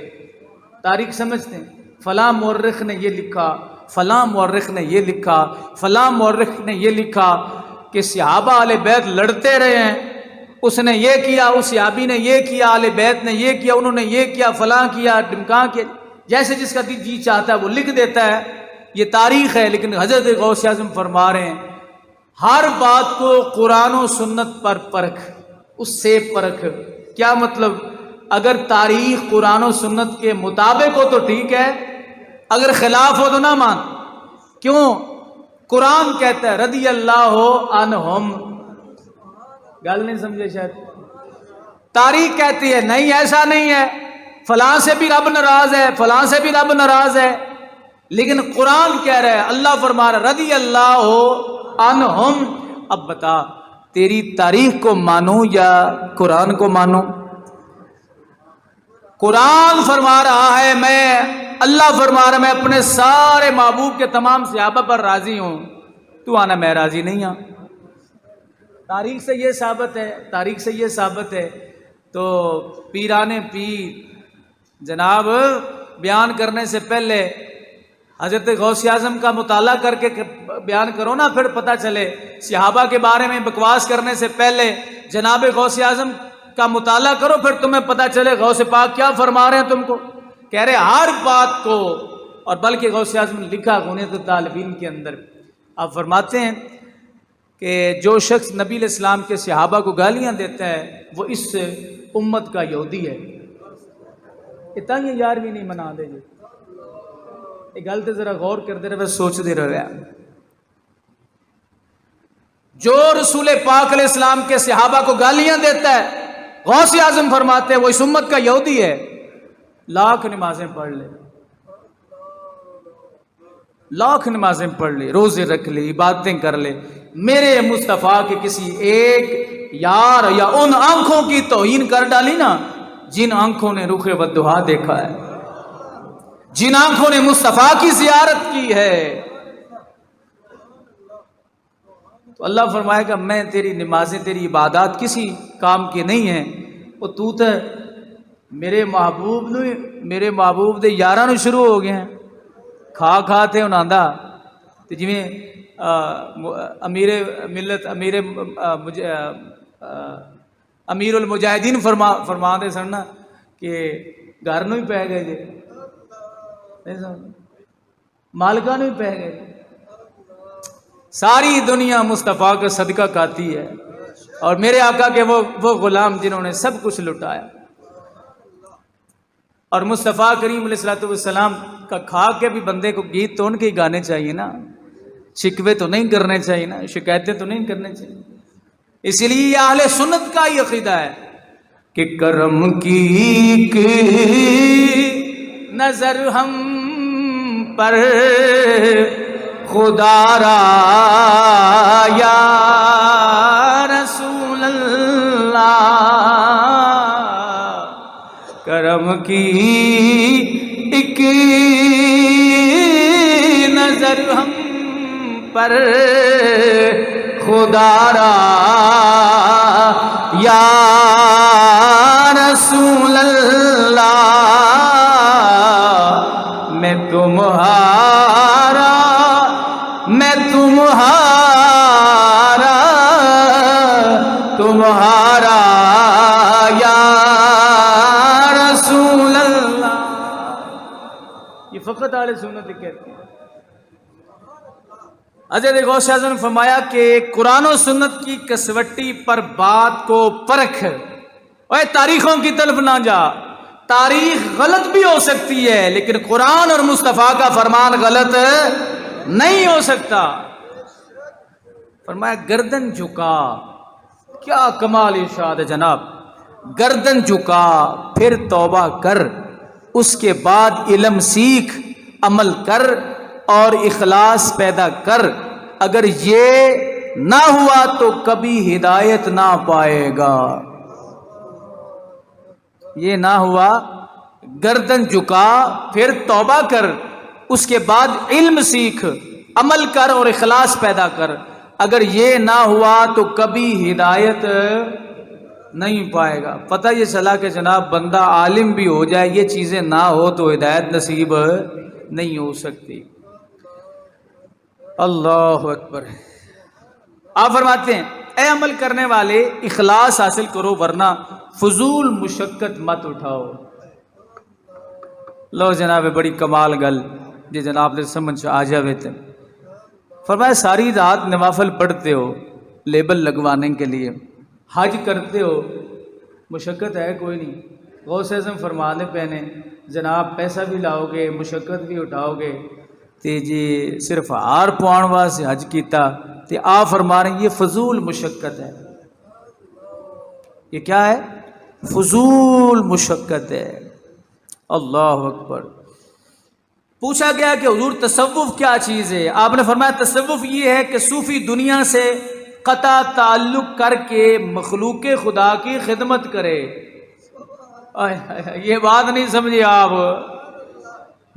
تاریخ سمجھتے ہیں، فلاں مورخ نے یہ لکھا، فلاں مورخ نے یہ لکھا، فلاں مورخ نے یہ لکھا کہ صحابہ اہل بیت لڑتے رہے ہیں، اس نے یہ کیا، اس صحابی نے یہ کیا، اہل بیت نے یہ کیا، انہوں نے یہ کیا، فلاں کیا، ڈمکاں کیا، جیسے جس کا جی چاہتا ہے وہ لکھ دیتا ہے، یہ تاریخ ہے۔ لیکن حضرت غوث اعظم فرما رہے ہیں ہر بات کو قرآن و سنت پر پرکھ، اس سے پرکھ۔ کیا مطلب؟ اگر تاریخ قرآن و سنت کے مطابق ہو تو ٹھیک ہے، اگر خلاف ہو تو نہ مان۔ کیوں؟ قرآن کہتا ہے رضی اللہ عنہم، گل نہیں سمجھے شاید، تاریخ کہتی ہے نہیں ایسا نہیں ہے، فلاں سے بھی رب ناراض ہے، فلاں سے بھی رب ناراض ہے، لیکن قرآن کہہ رہا ہے، اللہ فرما رہا ہے رضی اللہ عنہم۔ اب بتا تیری تاریخ کو مانوں یا قرآن کو مانوں؟ قرآن فرما رہا ہے میں، اللہ فرما رہا ہے میں اپنے سارے محبوب کے تمام صحابہ پر راضی ہوں، تو آنا میں راضی نہیں ہوں۔ تاریخ سے یہ ثابت ہے، تاریخ سے یہ ثابت ہے۔ تو پیران پیر جناب بیان کرنے سے پہلے حضرت غوث اعظم کا مطالعہ کر کے بیان کرو نا، پھر پتہ چلے۔ صحابہ کے بارے میں بکواس کرنے سے پہلے جناب غوث اعظم کا مطالعہ کرو، پھر تمہیں پتہ چلے غوث پاک کیا فرما رہے ہیں تم کو۔ کہہ رہے ہر بات کو، اور بلکہ غوث اعظم نے لکھا غنیۃ الطالبین کے اندر، آپ فرماتے ہیں کہ جو شخص نبی علیہ السلام کے صحابہ کو گالیاں دیتا ہے وہ اس امت کا یہودی ہے۔ اتنا یہ یار بھی نہیں منا دے جی، یہ گل تے ذرا غور کرتے رہے، سوچ دے رہے۔ جو رسول پاک علیہ السلام کے صحابہ کو گالیاں دیتا ہے، غوث اعظم فرماتے ہیں وہ اس امت کا یہودی ہے، لاکھ نمازیں پڑھ لے، لاکھ نمازیں پڑھ لے، روزے رکھ لے، عبادتیں کر لے، میرے مصطفیٰ کے کسی ایک یار یا ان آنکھوں کی توہین کر ڈالی نا جن آنکھوں نے رخ والضحیٰ دیکھا ہے، جن آنکھوں نے مصطفیٰ کی زیارت کی ہے، تو اللہ فرمائے گا میں تیری نمازیں، تیری عبادات کسی کام کی نہیں ہیں، وہ تو میرے محبوب دے یاراں نوں شروع ہو گئے ہیں، کھا کھا تے انہاں دا تے جویں امیر المجاہدین فرما دے سن نا کہ گھر نوں ہی پہ گئے جے، مالکاں نوں ہی پہ گئے، ساری دنیا مصطفیٰ کا صدقہ کھاتی ہے اور میرے آقا کے وہ غلام جنہوں نے سب کچھ لٹایا، اور مصطفیٰ کریم علیہ الصلوۃ والسلام کا کھا کے بھی بندے کو گیت تو ان کے ہی گانے چاہیے نا، شکوے تو نہیں کرنے چاہیے نا، شکایتیں تو نہیں کرنے چاہیے، اسی لیے یہ اہل سنت کا ہی عقیدہ ہے کہ کرم کی ایک نظر ہم پر خدا را یا رسول اللہ، کرم کی ایک نظر ہم پر خدا را یا رسول اللہ، میں تمہارا یا رسول اللہ، یہ فقط اہل سنت کہتے ہیں۔ حضرت غوث اعظم نے فرمایا کہ قرآن و سنت کی کسوٹی پر بات کو پرکھ، اوے تاریخوں کی طرف نہ جا، تاریخ غلط بھی ہو سکتی ہے لیکن قرآن اور مصطفیٰ کا فرمان غلط نہیں ہو سکتا۔ فرمایا گردن جھکا، کیا کمال ارشاد ہے جناب، گردن جھکا پھر توبہ کر، اس کے بعد علم سیکھ، عمل کر اور اخلاص پیدا کر، اگر یہ نہ ہوا تو کبھی ہدایت نہ پائے گا۔ یہ نہ ہوا، گردن جھکا پھر توبہ کر، اس کے بعد علم سیکھ، عمل کر اور اخلاص پیدا کر، اگر یہ نہ ہوا تو کبھی ہدایت نہیں پائے گا۔ پتہ یہ چلا کہ جناب بندہ عالم بھی ہو جائے، یہ چیزیں نہ ہو تو ہدایت نصیب نہیں ہو سکتی۔ اللہ اکبر۔ آپ فرماتے ہیں اے عمل کرنے والے اخلاص حاصل کرو ورنہ فضول مشقت مت اٹھاؤ۔ لو جناب بڑی کمال گل جی جناب نے سمجھ آ جاوے تھے۔ فرمایا ساری رات نوافل پڑھتے ہو لیبل لگوانے کے لیے، حج کرتے ہو، مشقت ہے کوئی نہیں۔ غوث اعظم فرمانے پہنے جناب پیسہ بھی لاؤ گے، مشقت بھی اٹھاؤ گے، تے جی صرف ہار پوان واسطے حج کیتا تے آپ فرما رہے ہیں یہ فضول مشقت ہے۔ یہ کیا ہے؟ فضول مشقت ہے۔ اللہ اکبر۔ پوچھا گیا کہ حضور تصوف کیا چیز ہے؟ آپ نے فرمایا تصوف یہ ہے کہ صوفی دنیا سے قطع تعلق کر کے مخلوق خدا کی خدمت کرے۔ یہ بات نہیں سمجھے آپ؟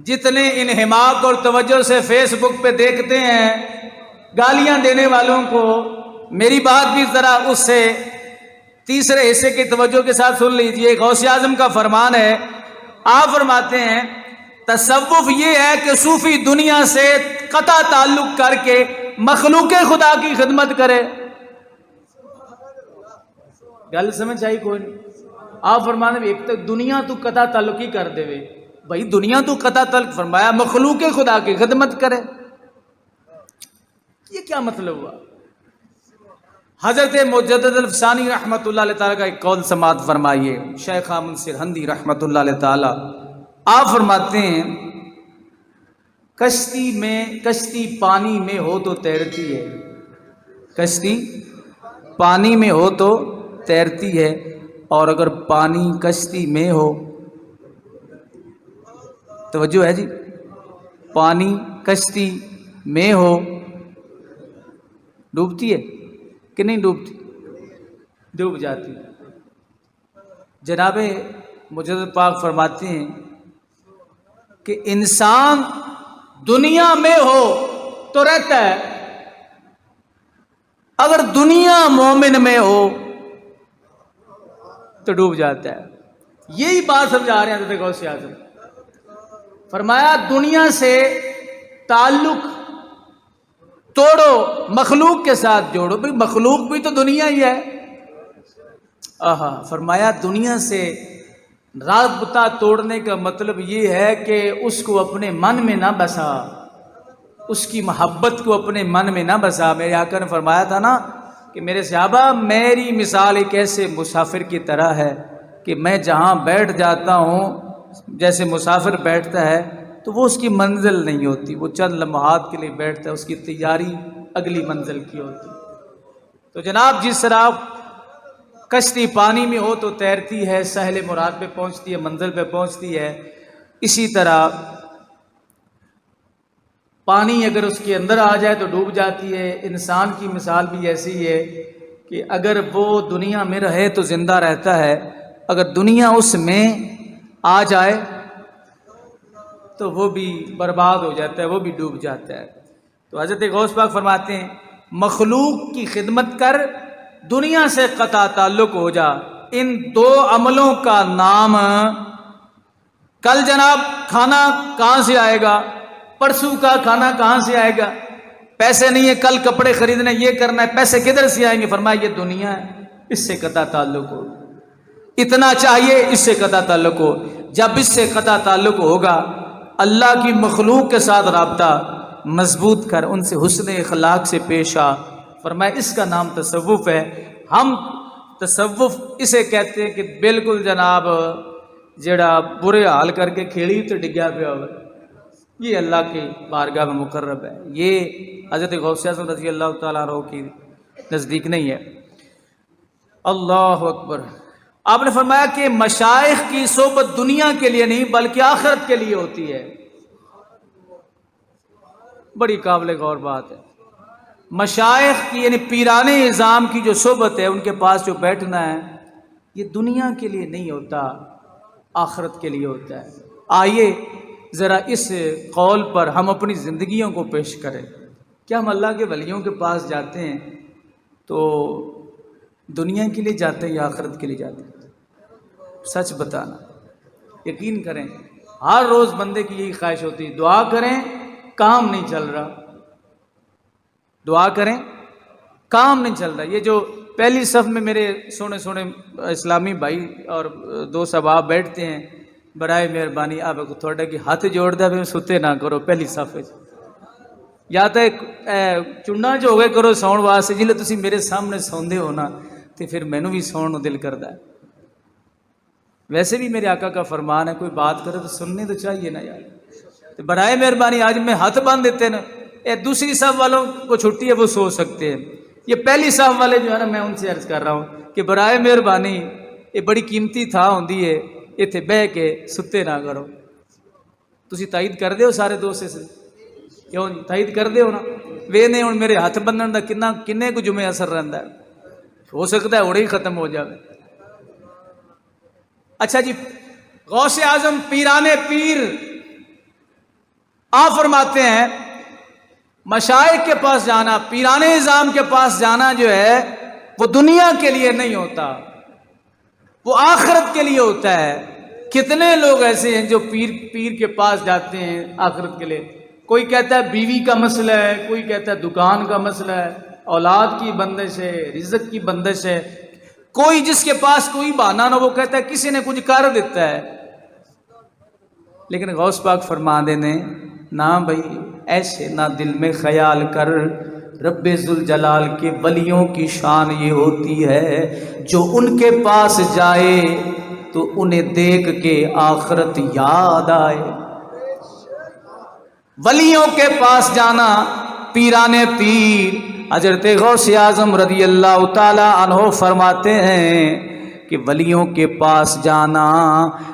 جتنے انہماک اور توجہ سے فیس بک پہ دیکھتے ہیں گالیاں دینے والوں کو، میری بات بھی ذرا اس سے تیسرے حصے کی توجہ کے ساتھ سن لیجئے۔ غوث اعظم کا فرمان ہے، آپ فرماتے ہیں تصوف یہ ہے کہ صوفی دنیا سے قطع تعلق کر کے مخلوق خدا کی خدمت کرے۔ گل سمجھ آئی کوئی نہیں؟ آپ فرمانے ایک تو دنیا تو قطع تعلق ہی کر دے وے، بھائی دنیا تو قطع تعلق، فرمایا مخلوق خدا کی خدمت کرے، یہ کیا مطلب ہوا؟ حضرت مجدد الفسانی رحمۃ اللہ علیہ تعالیٰ کا ایک قول سماعت فرمائیے، شیخ آمن سرہندی رحمۃ اللہ علیہ تعالیٰ، آپ فرماتے ہیں کشتی پانی میں ہو تو تیرتی ہے، کشتی پانی میں ہو تو تیرتی ہے، اور اگر پانی کشتی میں ہو، توجہ ہے جی، پانی کشتی میں ہو ڈوبتی ہے کہ نہیں ڈوبتی؟ ڈوب جاتی ہے۔ جناب مجدد پاک فرماتے ہیں کہ انسان دنیا میں ہو تو رہتا ہے، اگر دنیا مومن میں ہو تو ڈوب جاتا ہے۔ یہی بات سمجھا رہے ہیں حضرت غوث اعظم۔ فرمایا دنیا سے تعلق توڑو، مخلوق کے ساتھ جوڑو۔ بھئی مخلوق بھی تو دنیا ہی ہے۔ فرمایا دنیا سے رابطہ توڑنے کا مطلب یہ ہے کہ اس کو اپنے من میں نہ بسا، اس کی محبت کو اپنے من میں نہ بسا۔ میرے آقا نے فرمایا تھا نا کہ میرے صحابہ میری مثال ایک ایسے مسافر کی طرح ہے کہ میں جہاں بیٹھ جاتا ہوں، جیسے مسافر بیٹھتا ہے تو وہ اس کی منزل نہیں ہوتی، وہ چند لمحات کے لیے بیٹھتا ہے، اس کی تیاری اگلی منزل کی ہوتی۔ تو جناب جس طرح کشتی پانی میں ہو تو تیرتی ہے، ساحل مراد پہ پہنچتی ہے، منزل پہ پہنچتی ہے، اسی طرح پانی اگر اس کے اندر آ جائے تو ڈوب جاتی ہے۔ انسان کی مثال بھی ایسی ہے کہ اگر وہ دنیا میں رہے تو زندہ رہتا ہے، اگر دنیا اس میں آ جائے تو وہ بھی برباد ہو جاتا ہے، وہ بھی ڈوب جاتا ہے۔ تو حضرت غوث پاک فرماتے ہیں مخلوق کی خدمت کر، دنیا سے قطع تعلق ہو جا۔ ان دو عملوں کا نام کل جناب کھانا کہاں سے آئے گا، پرسوں کا کھانا کہاں سے آئے گا، پیسے نہیں ہے کل کپڑے خریدنے، یہ کرنا ہے، پیسے کدھر سے آئیں گے؟ فرمایا یہ دنیا ہے، اس سے قطع تعلق ہو۔ اتنا چاہیے، اس سے قطع تعلق ہو۔ جب اس سے قطع تعلق ہوگا، اللہ کی مخلوق کے ساتھ رابطہ مضبوط کر، ان سے حسن اخلاق سے پیش آ۔ فرمایا اس کا نام تصوف ہے۔ ہم تصوف اسے کہتے ہیں کہ بالکل جناب جڑا برے حال کر کے کھیڑی تو ڈگیا پیا ہو، یہ اللہ کی بارگاہ میں مقرب ہے۔ یہ حضرت غوث اعظم رضی اللہ تعالیٰ عنہ کی نزدیک نہیں ہے۔ اللہ اکبر۔ آپ نے فرمایا کہ مشائخ کی صحبت دنیا کے لیے نہیں بلکہ آخرت کے لیے ہوتی ہے۔ بڑی قابل غور بات ہے۔ مشائخ کی یعنی پیران اعظام کی جو صحبت ہے، ان کے پاس جو بیٹھنا ہے، یہ دنیا کے لیے نہیں ہوتا، آخرت کے لیے ہوتا ہے۔ آئیے ذرا اس قول پر ہم اپنی زندگیوں کو پیش کریں۔ کیا ہم اللہ کے ولیوں کے پاس جاتے ہیں تو دنیا کے لیے جاتے ہیں یا آخرت کے لیے جاتے ہیں؟ سچ بتانا، یقین کریں۔ ہر روز بندے کی یہی خواہش ہوتی ہے دعا کریں کام نہیں چل رہا، دعا کریں کام نہیں چل رہا۔ یہ جو پہلی صف میں میرے سونے سونے اسلامی بھائی اور دوست احباب بیٹھتے ہیں، برائے مہربانی آپ کو تھوڑا کہ ہاتھ جوڑ دے بھی ستے نہ کرو پہلی صف یا تو چننا جو ہوئے کرو سون واسطے، جلے تسی میرے سامنے سوندے ہو نا تو پھر مینوں بھی سون دل کرتا ہے۔ ویسے بھی میرے آقا کا فرمان ہے کوئی بات کرے تو سننے تو چاہیے نا یار۔ تو برائے مہربانی آج میں ہاتھ باندھ دیتے نا، دوسری صف والوں کو چھٹی ہے وہ سو سکتے ہیں، یہ پہلی صف والے جو ہے نا میں ان سے عرض کر رہا ہوں کہ برائے مہربانی یہ بڑی قیمتی تھا ہوندی ہے، اتنے بہ کے ستے نہ کرو۔ تسی تائید کر دے ہو سارے دوستے سے، کیوں نہیں تائید کر دے ہو نا؟ وے نے ہوں میرے ہاتھ بننے کا کنے کو جمعے اثر رہتا ہے، ہو سکتا ہے اڑے ہی ختم ہو جائے۔ اچھا جی، غوث اعظم پیران پیر آپ فرماتے ہیں مشائخ کے پاس جانا، پیران اعظام کے پاس جانا جو ہے وہ دنیا کے لیے نہیں ہوتا، وہ آخرت کے لیے ہوتا ہے۔ کتنے لوگ ایسے ہیں جو پیر کے پاس جاتے ہیں آخرت کے لیے؟ کوئی کہتا ہے بیوی کا مسئلہ ہے، کوئی کہتا ہے دکان کا مسئلہ ہے، اولاد کی بندش ہے، رزق کی بندش ہے، کوئی جس کے پاس کوئی بہانہ نہ وہ کہتا ہے کسی نے کچھ کر دیتا ہے۔ لیکن غوث پاک فرما دینے نہ بھائی ایسے نہ دل میں خیال کر، رب ذوالجلال کے ولیوں کی شان یہ ہوتی ہے جو ان کے پاس جائے تو انہیں دیکھ کے آخرت یاد آئے۔ ولیوں کے پاس جانا، پیران پیر حضرت غوث اعظم رضی اللہ تعالی عنہ فرماتے ہیں کہ ولیوں کے پاس جانا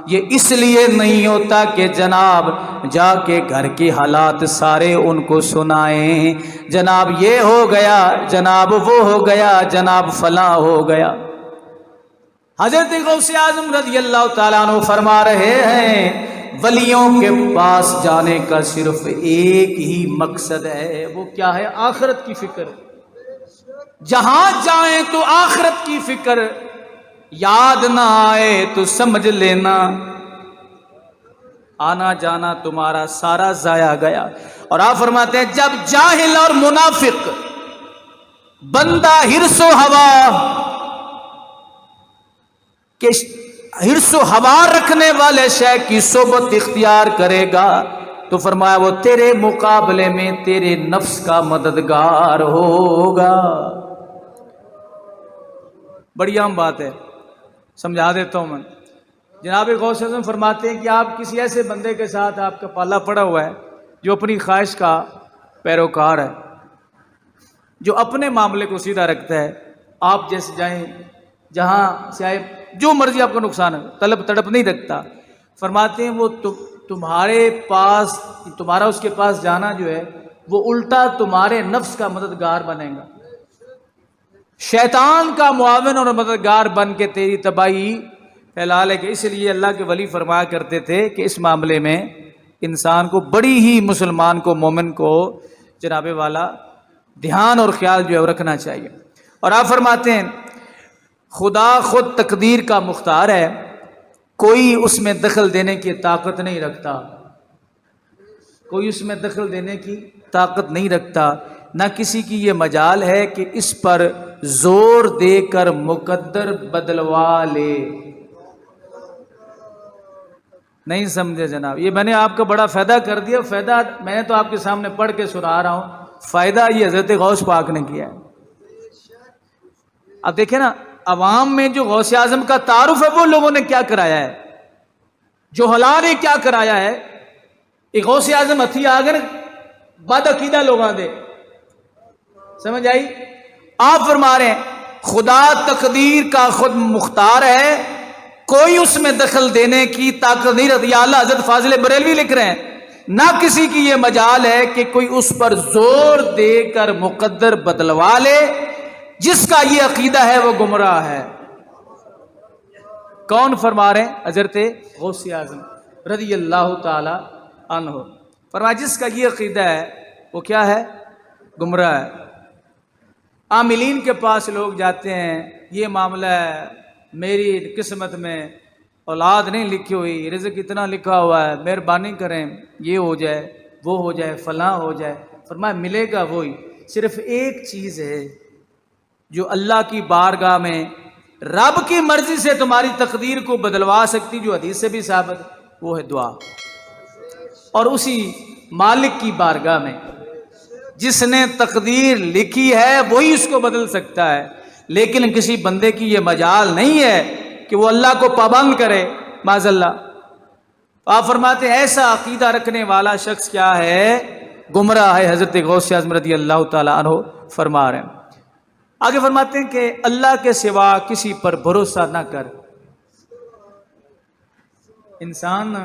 یہ اس لیے نہیں ہوتا کہ جناب جا کے گھر کے حالات سارے ان کو سنائیں، جناب یہ ہو گیا، جناب وہ ہو گیا، جناب فلاں ہو گیا۔ حضرت غوث اعظم رضی اللہ تعالیٰ عنہ فرما رہے ہیں ولیوں کے پاس جانے کا صرف ایک ہی مقصد ہے، وہ کیا ہے؟ آخرت کی فکر۔ جہاں جائیں تو آخرت کی فکر، یاد نہ آئے تو سمجھ لینا آنا جانا تمہارا سارا ضائع گیا۔ اور آپ فرماتے ہیں جب جاہل اور منافق بندہ حرص و ہوا کہ حرص و ہوا رکھنے والے شے کی صحبت اختیار کرے گا تو فرمایا وہ تیرے مقابلے میں تیرے نفس کا مددگار ہوگا۔ بڑی عام بات ہے، سمجھا دیتا ہوں میں۔ جناب غوث اعظم فرماتے ہیں کہ آپ کسی ایسے بندے کے ساتھ آپ کا پالا پڑا ہوا ہے جو اپنی خواہش کا پیروکار ہے، جو اپنے معاملے کو سیدھا رکھتا ہے، آپ جیسے جائیں جہاں چاہے جو مرضی آپ کو نقصان ہے، طلب تڑپ نہیں رکھتا۔ فرماتے ہیں وہ تمہارے پاس، تمہارا اس کے پاس جانا جو ہے وہ الٹا تمہارے نفس کا مددگار بنے گا، شیطان کا معاون اور مددگار بن کے تیری تباہی پھیلا لے گا۔ اس لیے اللہ کے ولی فرمایا کرتے تھے کہ اس معاملے میں انسان کو بڑی ہی مسلمان کو، مومن کو جناب والا دھیان اور خیال جو ہے رکھنا چاہیے۔ اور آپ فرماتے ہیں خدا خود تقدیر کا مختار ہے، کوئی اس میں دخل دینے کی طاقت نہیں رکھتا، کوئی اس میں دخل دینے کی طاقت نہیں رکھتا، نہ کسی کی یہ مجال ہے کہ اس پر زور دے کر مقدر بدلوا لے۔ نہیں سمجھے جناب، یہ میں نے آپ کا بڑا فائدہ کر دیا، فائدہ میں نے تو آپ کے سامنے پڑھ کے سنا رہا ہوں، فائدہ یہ حضرت غوث پاک نے کیا ہے۔ اب دیکھیں نا عوام میں جو غوث اعظم کا تعارف ہے وہ لوگوں نے کیا کرایا ہے، جو حلال نے کیا کرایا ہے۔ ایک غوث اعظم ہتھی آگر بد عقیدہ لوگاں دے، سمجھ آئی؟ آپ فرما رہے ہیں خدا تقدیر کا خود مختار ہے، کوئی اس میں دخل دینے کی طاقت نہیں رہتی۔ یا اللہ حضرت فاضل بریلوی لکھ رہے ہیں نہ کسی کی یہ مجال ہے کہ کوئی اس پر زور دے کر مقدر بدلوا لے، جس کا یہ عقیدہ ہے وہ گمراہ ہے۔ کون فرما رہے ہیں؟ حضرت غوث اعظم رضی اللہ تعالی عنہ فرمایا جس کا یہ عقیدہ ہے وہ کیا ہے؟ گمراہ ہے۔ عاملین کے پاس لوگ جاتے ہیں، یہ معاملہ ہے، میری قسمت میں اولاد نہیں لکھی ہوئی، رزق اتنا لکھا ہوا ہے، مہربانی کریں یہ ہو جائے وہ ہو جائے فلاں ہو جائے۔ فرمایا ملے گا وہی، صرف ایک چیز ہے جو اللہ کی بارگاہ میں رب کی مرضی سے تمہاری تقدیر کو بدلوا سکتی، جو حدیث سے بھی ثابت، وہ ہے دعا۔ اور اسی مالک کی بارگاہ میں جس نے تقدیر لکھی ہے وہی اس کو بدل سکتا ہے، لیکن کسی بندے کی یہ مجال نہیں ہے کہ وہ اللہ کو پابند کرے، معاذ اللہ۔ آپ فرماتے ہیں ایسا عقیدہ رکھنے والا شخص کیا ہے؟ گمراہ ہے۔ حضرت غوث اعظم رضی اللہ تعالیٰ عنہ فرما رہے ہیں۔ آگے فرماتے ہیں کہ اللہ کے سوا کسی پر بھروسہ نہ کر۔ انسان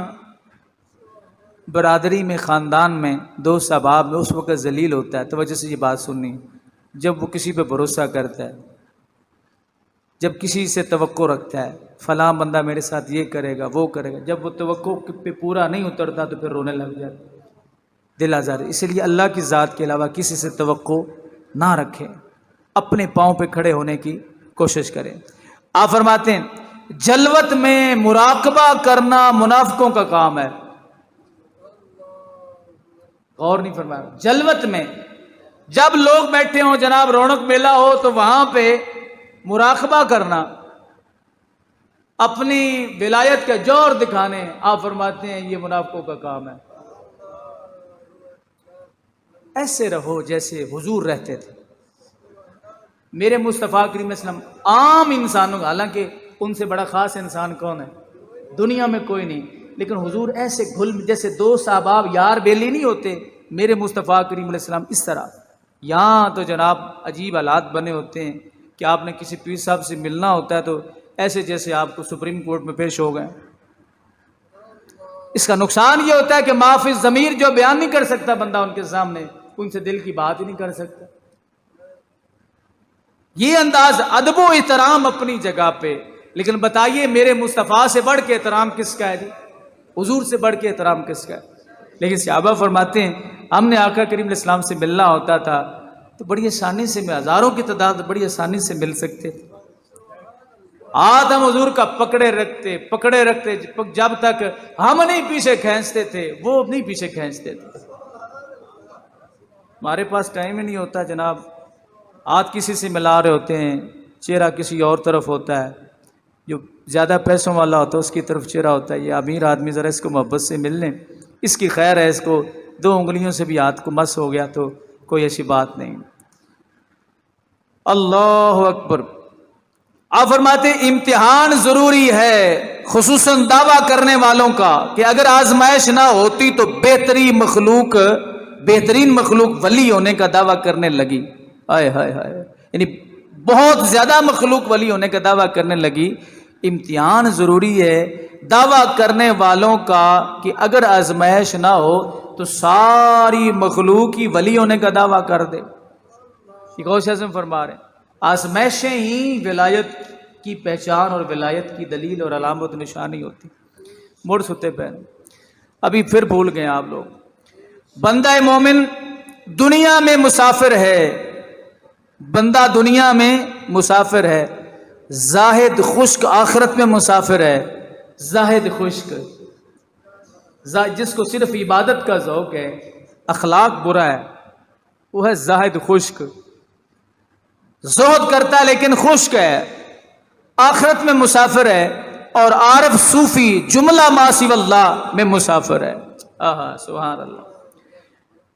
برادری میں، خاندان میں، دوست احباب میں اس وقت ذلیل ہوتا ہے، توجہ سے یہ بات سننی، جب وہ کسی پہ بھروسہ کرتا ہے، جب کسی سے توقع رکھتا ہے فلاں بندہ میرے ساتھ یہ کرے گا وہ کرے گا، جب وہ توقع پہ پورا نہیں اترتا تو پھر رونے لگ جاتا، دل آزار۔ اس لیے اللہ کی ذات کے علاوہ کسی سے توقع نہ رکھیں، اپنے پاؤں پہ کھڑے ہونے کی کوشش کریں۔ آپ فرماتے ہیں جلوت میں مراقبہ کرنا منافقوں کا کام ہے۔ غور نہیں فرمایا، جلوت میں جب لوگ بیٹھے ہوں، جناب رونق میلہ ہو تو وہاں پہ مراقبہ کرنا، اپنی ولایت کا جوہر دکھانے، آپ فرماتے ہیں یہ منافقوں کا کام ہے۔ ایسے رہو جیسے حضور رہتے تھے۔ میرے مصطفیٰ کریم صلی اللہ علیہ وسلم عام انسانوں کا، حالانکہ ان سے بڑا خاص انسان کون ہے؟ دنیا میں کوئی نہیں، لیکن حضور ایسے گھل جیسے دوست احباب یار بیلی نہیں ہوتے، میرے مصطفیٰ کریم علیہ السلام اس طرح۔ یہاں تو جناب عجیب حالات بنے ہوتے ہیں کہ آپ نے کسی پیر صاحب سے ملنا ہوتا ہے تو ایسے جیسے آپ کو سپریم کورٹ میں پیش ہو گئے۔ اس کا نقصان یہ ہوتا ہے کہ ما فی الضمیر جو بیان نہیں کر سکتا بندہ ان کے سامنے، ان سے دل کی بات ہی نہیں کر سکتا. یہ انداز ادب و احترام اپنی جگہ پہ، لیکن بتائیے میرے مصطفیٰ سے بڑھ کے احترام کس کا ہے جی؟ حضور سے بڑھ کے احترام کس کا ہے؟ لیکن صحابہ فرماتے ہیں ہم نے آقا کریم علیہ السلام سے ملنا ہوتا تھا تو بڑی آسانی سے، میں ہزاروں کی تعداد بڑی آسانی سے مل سکتے تھے. ہاتھ ہم حضور کا پکڑے رکھتے جب تک ہم نہیں پیچھے کھینچتے تھے وہ نہیں پیچھے کھینچتے تھے. ہمارے پاس ٹائم ہی نہیں ہوتا جناب. ہاتھ کسی سے ملا رہے ہوتے ہیں، چہرہ کسی اور طرف ہوتا ہے. جو زیادہ پیسوں والا ہوتا ہے اس کی طرف چہرہ ہوتا ہے. یہ امیر آدمی ذرا اس کو محبت سے مل لیں، اس کی خیر ہے، اس کو 2 انگلیوں سے بھی ہاتھ کو مس ہو گیا تو کوئی ایسی بات نہیں. اللہ اکبر. آپ فرماتے ہیں امتحان ضروری ہے خصوصاً دعویٰ کرنے والوں کا، کہ اگر آزمائش نہ ہوتی تو بہترین مخلوق ولی ہونے کا دعویٰ کرنے لگی. ہائے ہائے ہائے، یعنی بہت زیادہ مخلوق ولی ہونے کا دعویٰ کرنے لگی. امتحان ضروری ہے دعویٰ کرنے والوں کا کہ اگر آزمائش نہ ہو تو ساری مخلوق ہی ولی ہونے کا دعویٰ کر دے. غوث اعظم فرما رہے ہیں آزمائشیں ہی ولایت کی پہچان اور ولایت کی دلیل اور علامت نشانی ہوتی. مڑ ستے پہن ابھی پھر بھول گئے آپ لوگ. بندہ مومن دنیا میں مسافر ہے، بندہ دنیا میں مسافر ہے. زاہد خشک آخرت میں مسافر ہے. زاہد خشک، جس کو صرف عبادت کا ذوق ہے، اخلاق برا ہے، وہ ہے زاہد خشک. زہد کرتا ہے لیکن خشک ہے، آخرت میں مسافر ہے. اور عارف صوفی جملہ ما سوی اللہ میں مسافر ہے. سبحان اللہ.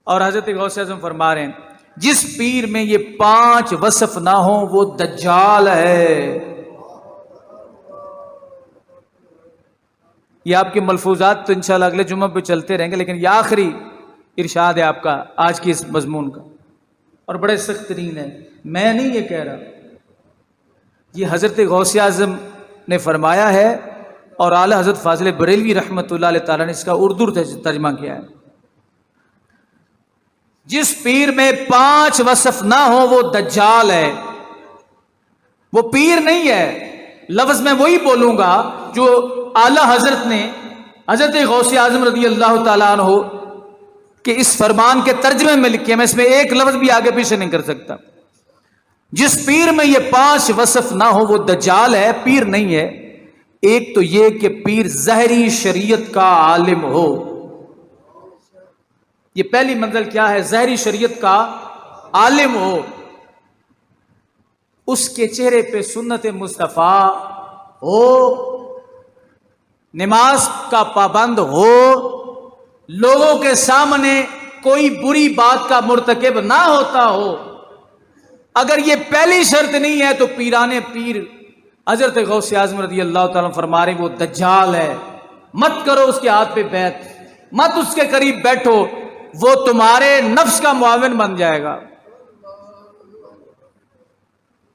اور حضرت غوث اعظم فرما رہے ہیں جس پیر میں یہ 5 وصف نہ ہوں وہ دجال ہے. یہ آپ کے ملفوظات تو انشاءاللہ اگلے جمعہ پہ چلتے رہیں گے، لیکن یہ آخری ارشاد ہے آپ کا آج کی اس مضمون کا، اور بڑے سخت ترین ہے. میں نہیں یہ کہہ رہا، یہ حضرت غوث اعظم نے فرمایا ہے، اور اعلیٰ حضرت فاضل بریلوی رحمۃ اللہ علیہ تعالیٰ نے اس کا اردو ترجمہ کیا ہے. جس پیر میں 5 وصف نہ ہو وہ دجال ہے. وہ پیر نہیں ہے، لفظ میں وہی بولوں گا جو اعلیٰ حضرت نے حضرت غوث اعظم رضی اللہ تعالیٰ عنہ کہ اس فرمان کے ترجمے میں لکھے، میں اس میں ایک لفظ بھی آگے پیچھے نہیں کر سکتا. جس پیر میں یہ 5 وصف نہ ہو وہ دجال ہے، پیر نہیں ہے. ایک تو یہ کہ پیر ظاہری شریعت کا عالم ہو. یہ پہلی منزل کیا ہے؟ ظاہری شریعت کا عالم ہو، اس کے چہرے پہ سنت مصطفیٰ ہو، نماز کا پابند ہو، لوگوں کے سامنے کوئی بری بات کا مرتکب نہ ہوتا ہو. اگر یہ پہلی شرط نہیں ہے تو پیرانے پیر حضرت غوث اعظم رضی اللہ تعالیٰ فرما رہے وہ دجال ہے. مت کرو اس کے ہاتھ پہ بیعت، مت اس کے قریب بیٹھو، وہ تمہارے نفس کا معاون بن جائے گا.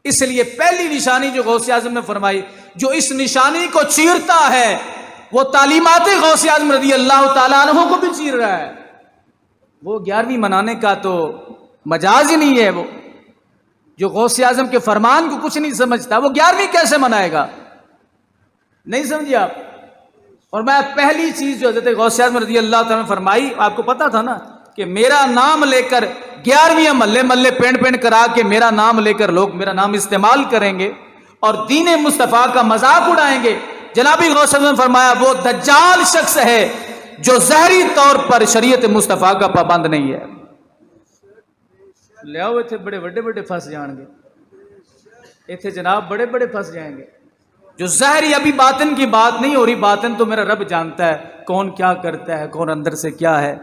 اس لیے پہلی نشانی جو غوث اعظم نے فرمائی، جو اس نشانی کو چیرتا ہے وہ تعلیمات غوث اعظم رضی اللہ تعالیٰ عنہ کو بھی چیر رہا ہے. وہ 11ویں منانے کا تو مجاز ہی نہیں ہے. وہ جو غوث اعظم کے فرمان کو کچھ نہیں سمجھتا وہ 11ویں کیسے منائے گا؟ نہیں سمجھے آپ؟ اور میں پہلی چیز جو حضرت غوث اعظم رضی اللہ تعالیٰ نے فرمائی، آپ کو پتا تھا نا کہ میرا نام لے کر 11ویں محلے پینٹ کرا کے میرا نام لے کر لوگ میرا نام استعمال کریں گے اور دین مصطفیٰ کا مذاق اڑائیں گے. جنابی غوث اعظم نے فرمایا وہ دجال شخص ہے جو ظاہری طور پر شریعت مصطفیٰ کا پابند نہیں ہے. لے آؤ اتنے بڑے پھنس جان گے، اتنے جناب بڑے پھنس جائیں گے. جو ظاہری ابھی باطن کی بات نہیں ہو رہی، باطن تو میرا رب جانتا ہے کون کیا کرتا ہے، کون اندر سے کیا ہے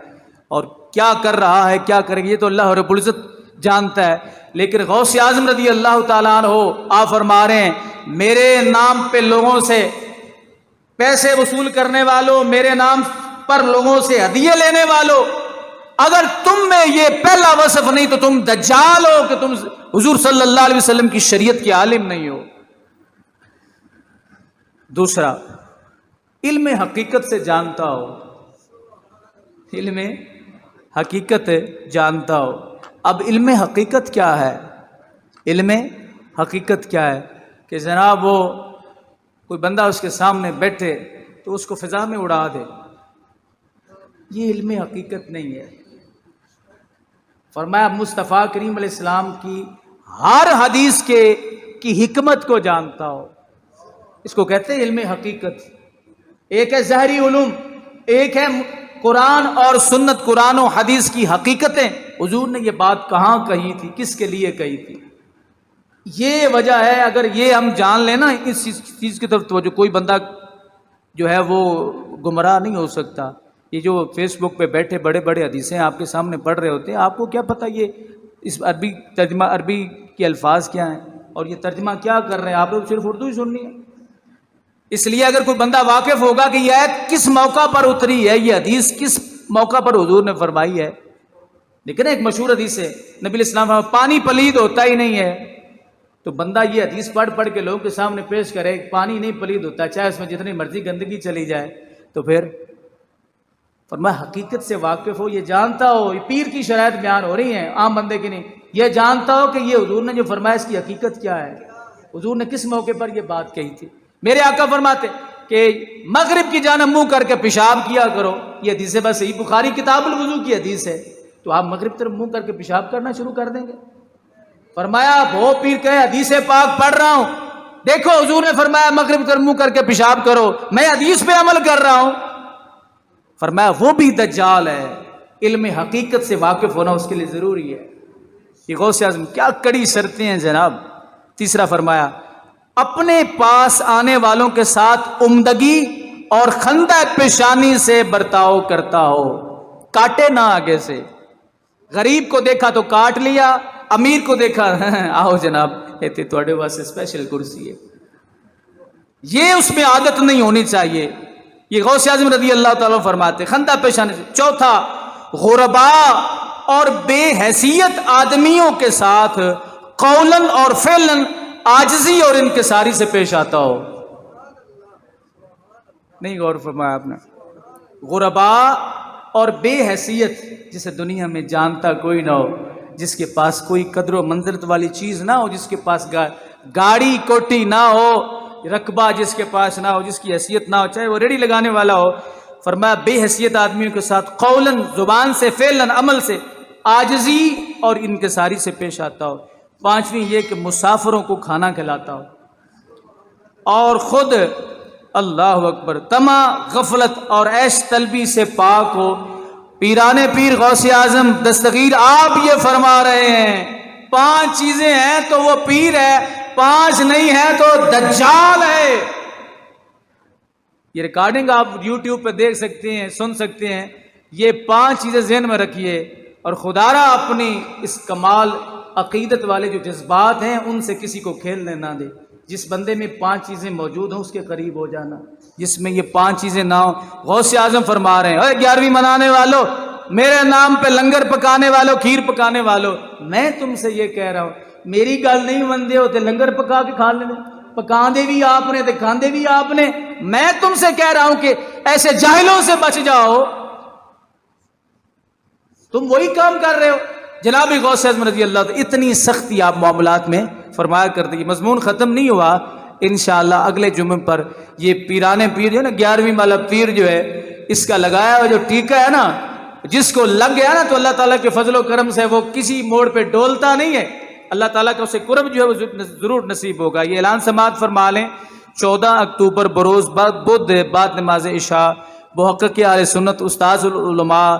اور کیا کر رہا ہے، کیا کرے گا، یہ تو اللہ رب العزت جانتا ہے. لیکن غوث اعظم رضی اللہ تعالیٰ عنہ آپ فرما رہے ہیں میرے نام پہ لوگوں سے پیسے وصول کرنے والوں، میرے نام پر لوگوں سے ہدیے لینے والوں، اگر تم میں یہ پہلا وصف نہیں تو تم دجال ہو کہ تم حضور صلی اللہ علیہ وسلم کی شریعت کے عالم نہیں ہو. دوسرا، علم حقیقت سے جانتا ہو. علم حقیقت جانتا ہو۔ اب علم حقیقت کیا ہے؟ علم حقیقت کیا ہے کہ جناب وہ کوئی بندہ اس کے سامنے بیٹھے تو اس کو فضا میں اڑا دے، یہ علم حقیقت نہیں ہے۔ فرمایا مصطفیٰ کریم علیہ السلام کی ہر حدیث کی حکمت کو جانتا ہو، اس کو کہتے ہیں علم حقیقت۔ ایک ہے ظاہری علوم، ایک ہے قرآن اور سنت، قرآن و حدیث کی حقیقتیں۔ حضور نے یہ بات کہاں کہی تھی، کس کے لیے کہی تھی، یہ وجہ ہے۔ اگر یہ ہم جان لیں نا، اس چیز کی طرف توجہ، کوئی بندہ جو ہے وہ گمراہ نہیں ہو سکتا۔ یہ جو فیس بک پہ بیٹھے بڑے بڑے حدیثیں آپ کے سامنے پڑھ رہے ہوتے ہیں، آپ کو کیا پتہ یہ اس عربی ترجمہ، عربی کے الفاظ کیا ہیں اور یہ ترجمہ کیا کر رہے ہیں، آپ نے صرف اردو ہی سننی ہے۔ اس لیے اگر کوئی بندہ واقف ہوگا کہ یہ آیت کس موقع پر اتری ہے، یہ حدیث کس موقع پر حضور نے فرمائی ہے۔ لیکن ایک مشہور حدیث ہے، نبی علیہ السلام فرمایا پانی پلید ہوتا ہی نہیں ہے، تو بندہ یہ حدیث پڑھ پڑھ کے لوگوں کے سامنے پیش کرے، پانی نہیں پلید ہوتا، چاہے اس میں جتنی مرضی گندگی چلی جائے، تو پھر فرمایا حقیقت سے واقف ہو، یہ جانتا ہو، یہ پیر کی شرائط بیان ہو رہی ہیں، عام بندے کی نہیں، یہ جانتا ہو کہ یہ حضور نے جو فرمایا اس کی حقیقت کیا ہے، حضور نے کس موقع پر یہ بات کہی تھی۔ میرے آقا فرماتے کہ مغرب کی جانب منہ کر کے پیشاب کیا کرو، یہ حدیث ہے، بس صحیح بخاری کتاب الوضو کی حدیث ہے، تو آپ مغرب طرف منہ کر کے پیشاب کرنا شروع کر دیں گے۔ فرمایا وہ پیر کہے حدیث پاک پڑھ رہا ہوں، دیکھو حضور نے فرمایا مغرب طرف منہ کر کے پیشاب کرو، میں حدیث پہ عمل کر رہا ہوں۔ فرمایا وہ بھی دجال ہے۔ علم حقیقت سے واقف ہونا اس کے لیے ضروری ہے۔ یہ غوث اعظم کیا کڑی شرطیں ہیں جناب۔ تیسرا فرمایا اپنے پاس آنے والوں کے ساتھ عمدگی اور خندہ پیشانی سے برتاؤ کرتا ہو، کاٹے نہ آگے سے۔ غریب کو دیکھا تو کاٹ لیا، امیر کو دیکھا آؤ جناب یہ تھوڑے واسطے اسپیشل کرسی ہے، یہ اس میں عادت نہیں ہونی چاہیے۔ یہ غوث اعظم رضی اللہ تعالیٰ فرماتے خندہ پیشانی سے۔ چوتھا غربا اور بے حیثیت آدمیوں کے ساتھ قولاً اور فعلاً عاجزی اور انکساری سے پیش آتا ہو۔ نہیں غور فرمایا آپ نے؟ غربا اور بے حیثیت، جسے دنیا میں جانتا کوئی نہ ہو، جس کے پاس کوئی قدر و منزلت والی چیز نہ ہو، جس کے پاس گاڑی کوٹی نہ ہو، رقبہ جس کے پاس نہ ہو، جس کی حیثیت نہ ہو، چاہے وہ ریڑھی لگانے والا ہو۔ فرمایا بے حیثیت آدمیوں کے ساتھ قولاً زبان سے، فعلاً عمل سے عاجزی اور انکساری سے پیش آتا ہو۔ پانچویں یہ کہ مسافروں کو کھانا کھلاتا ہو اور خود اللہ اکبر طمع، غفلت اور عیش طلبی سے پاک ہو۔ پیران پیر غوث اعظم دستگیر آپ یہ فرما رہے ہیں 5 چیزیں ہیں تو وہ پیر ہے، 5 نہیں ہے تو دجال ہے۔ یہ ریکارڈنگ آپ یوٹیوب پہ دیکھ سکتے ہیں، سن سکتے ہیں۔ یہ 5 چیزیں ذہن میں رکھیے اور خدا را اپنی اس کمال عقیدت والے جو جذبات ہیں ان سے کسی کو کھیلنے نہ دے۔ جس بندے میں 5 چیزیں موجود ہوں اس کے قریب ہو جانا، جس میں یہ 5 چیزیں نہ ہوں۔ غوث اعظم فرما رہے ہیں اے 11ویں منانے والوں، میرے نام پہ لنگر پکانے والوں، کھیر پکانے والوں، میں تم سے یہ کہہ رہا ہوں میری گل نہیں مندے ہوتے، لنگر پکا کے کھا لینے، پکا دے بھی آپ نے تے کھاندے بھی آپ نے۔ میں تم سے کہہ رہا ہوں کہ ایسے جاہلوں سے بچ جاؤ، تم وہی کام کر رہے ہو۔ جناب غوث اعظم رضی اللہ عنہ اتنی سختی آپ معاملات میں فرمایا کرتے۔ یہ مضمون ختم نہیں ہوا، انشاءاللہ اگلے جمعے پر یہ پیرانے پیر جو ہے نا، 11ویں والا پیر جو ہے، اس کا لگایا ہوا جو ٹیکہ ہے نا، جس کو لگ گیا نا تو اللہ تعالیٰ کے فضل و کرم سے وہ کسی موڑ پہ ڈولتا نہیں ہے، اللہ تعالیٰ کا اسے قرب جو ہے وہ ضرور نصیب ہوگا۔ یہ اعلان سماعت فرما لیں 14 اکتوبر بروز بدھ بعد نماز عشاء محقق اہل سنت استاذ العلماء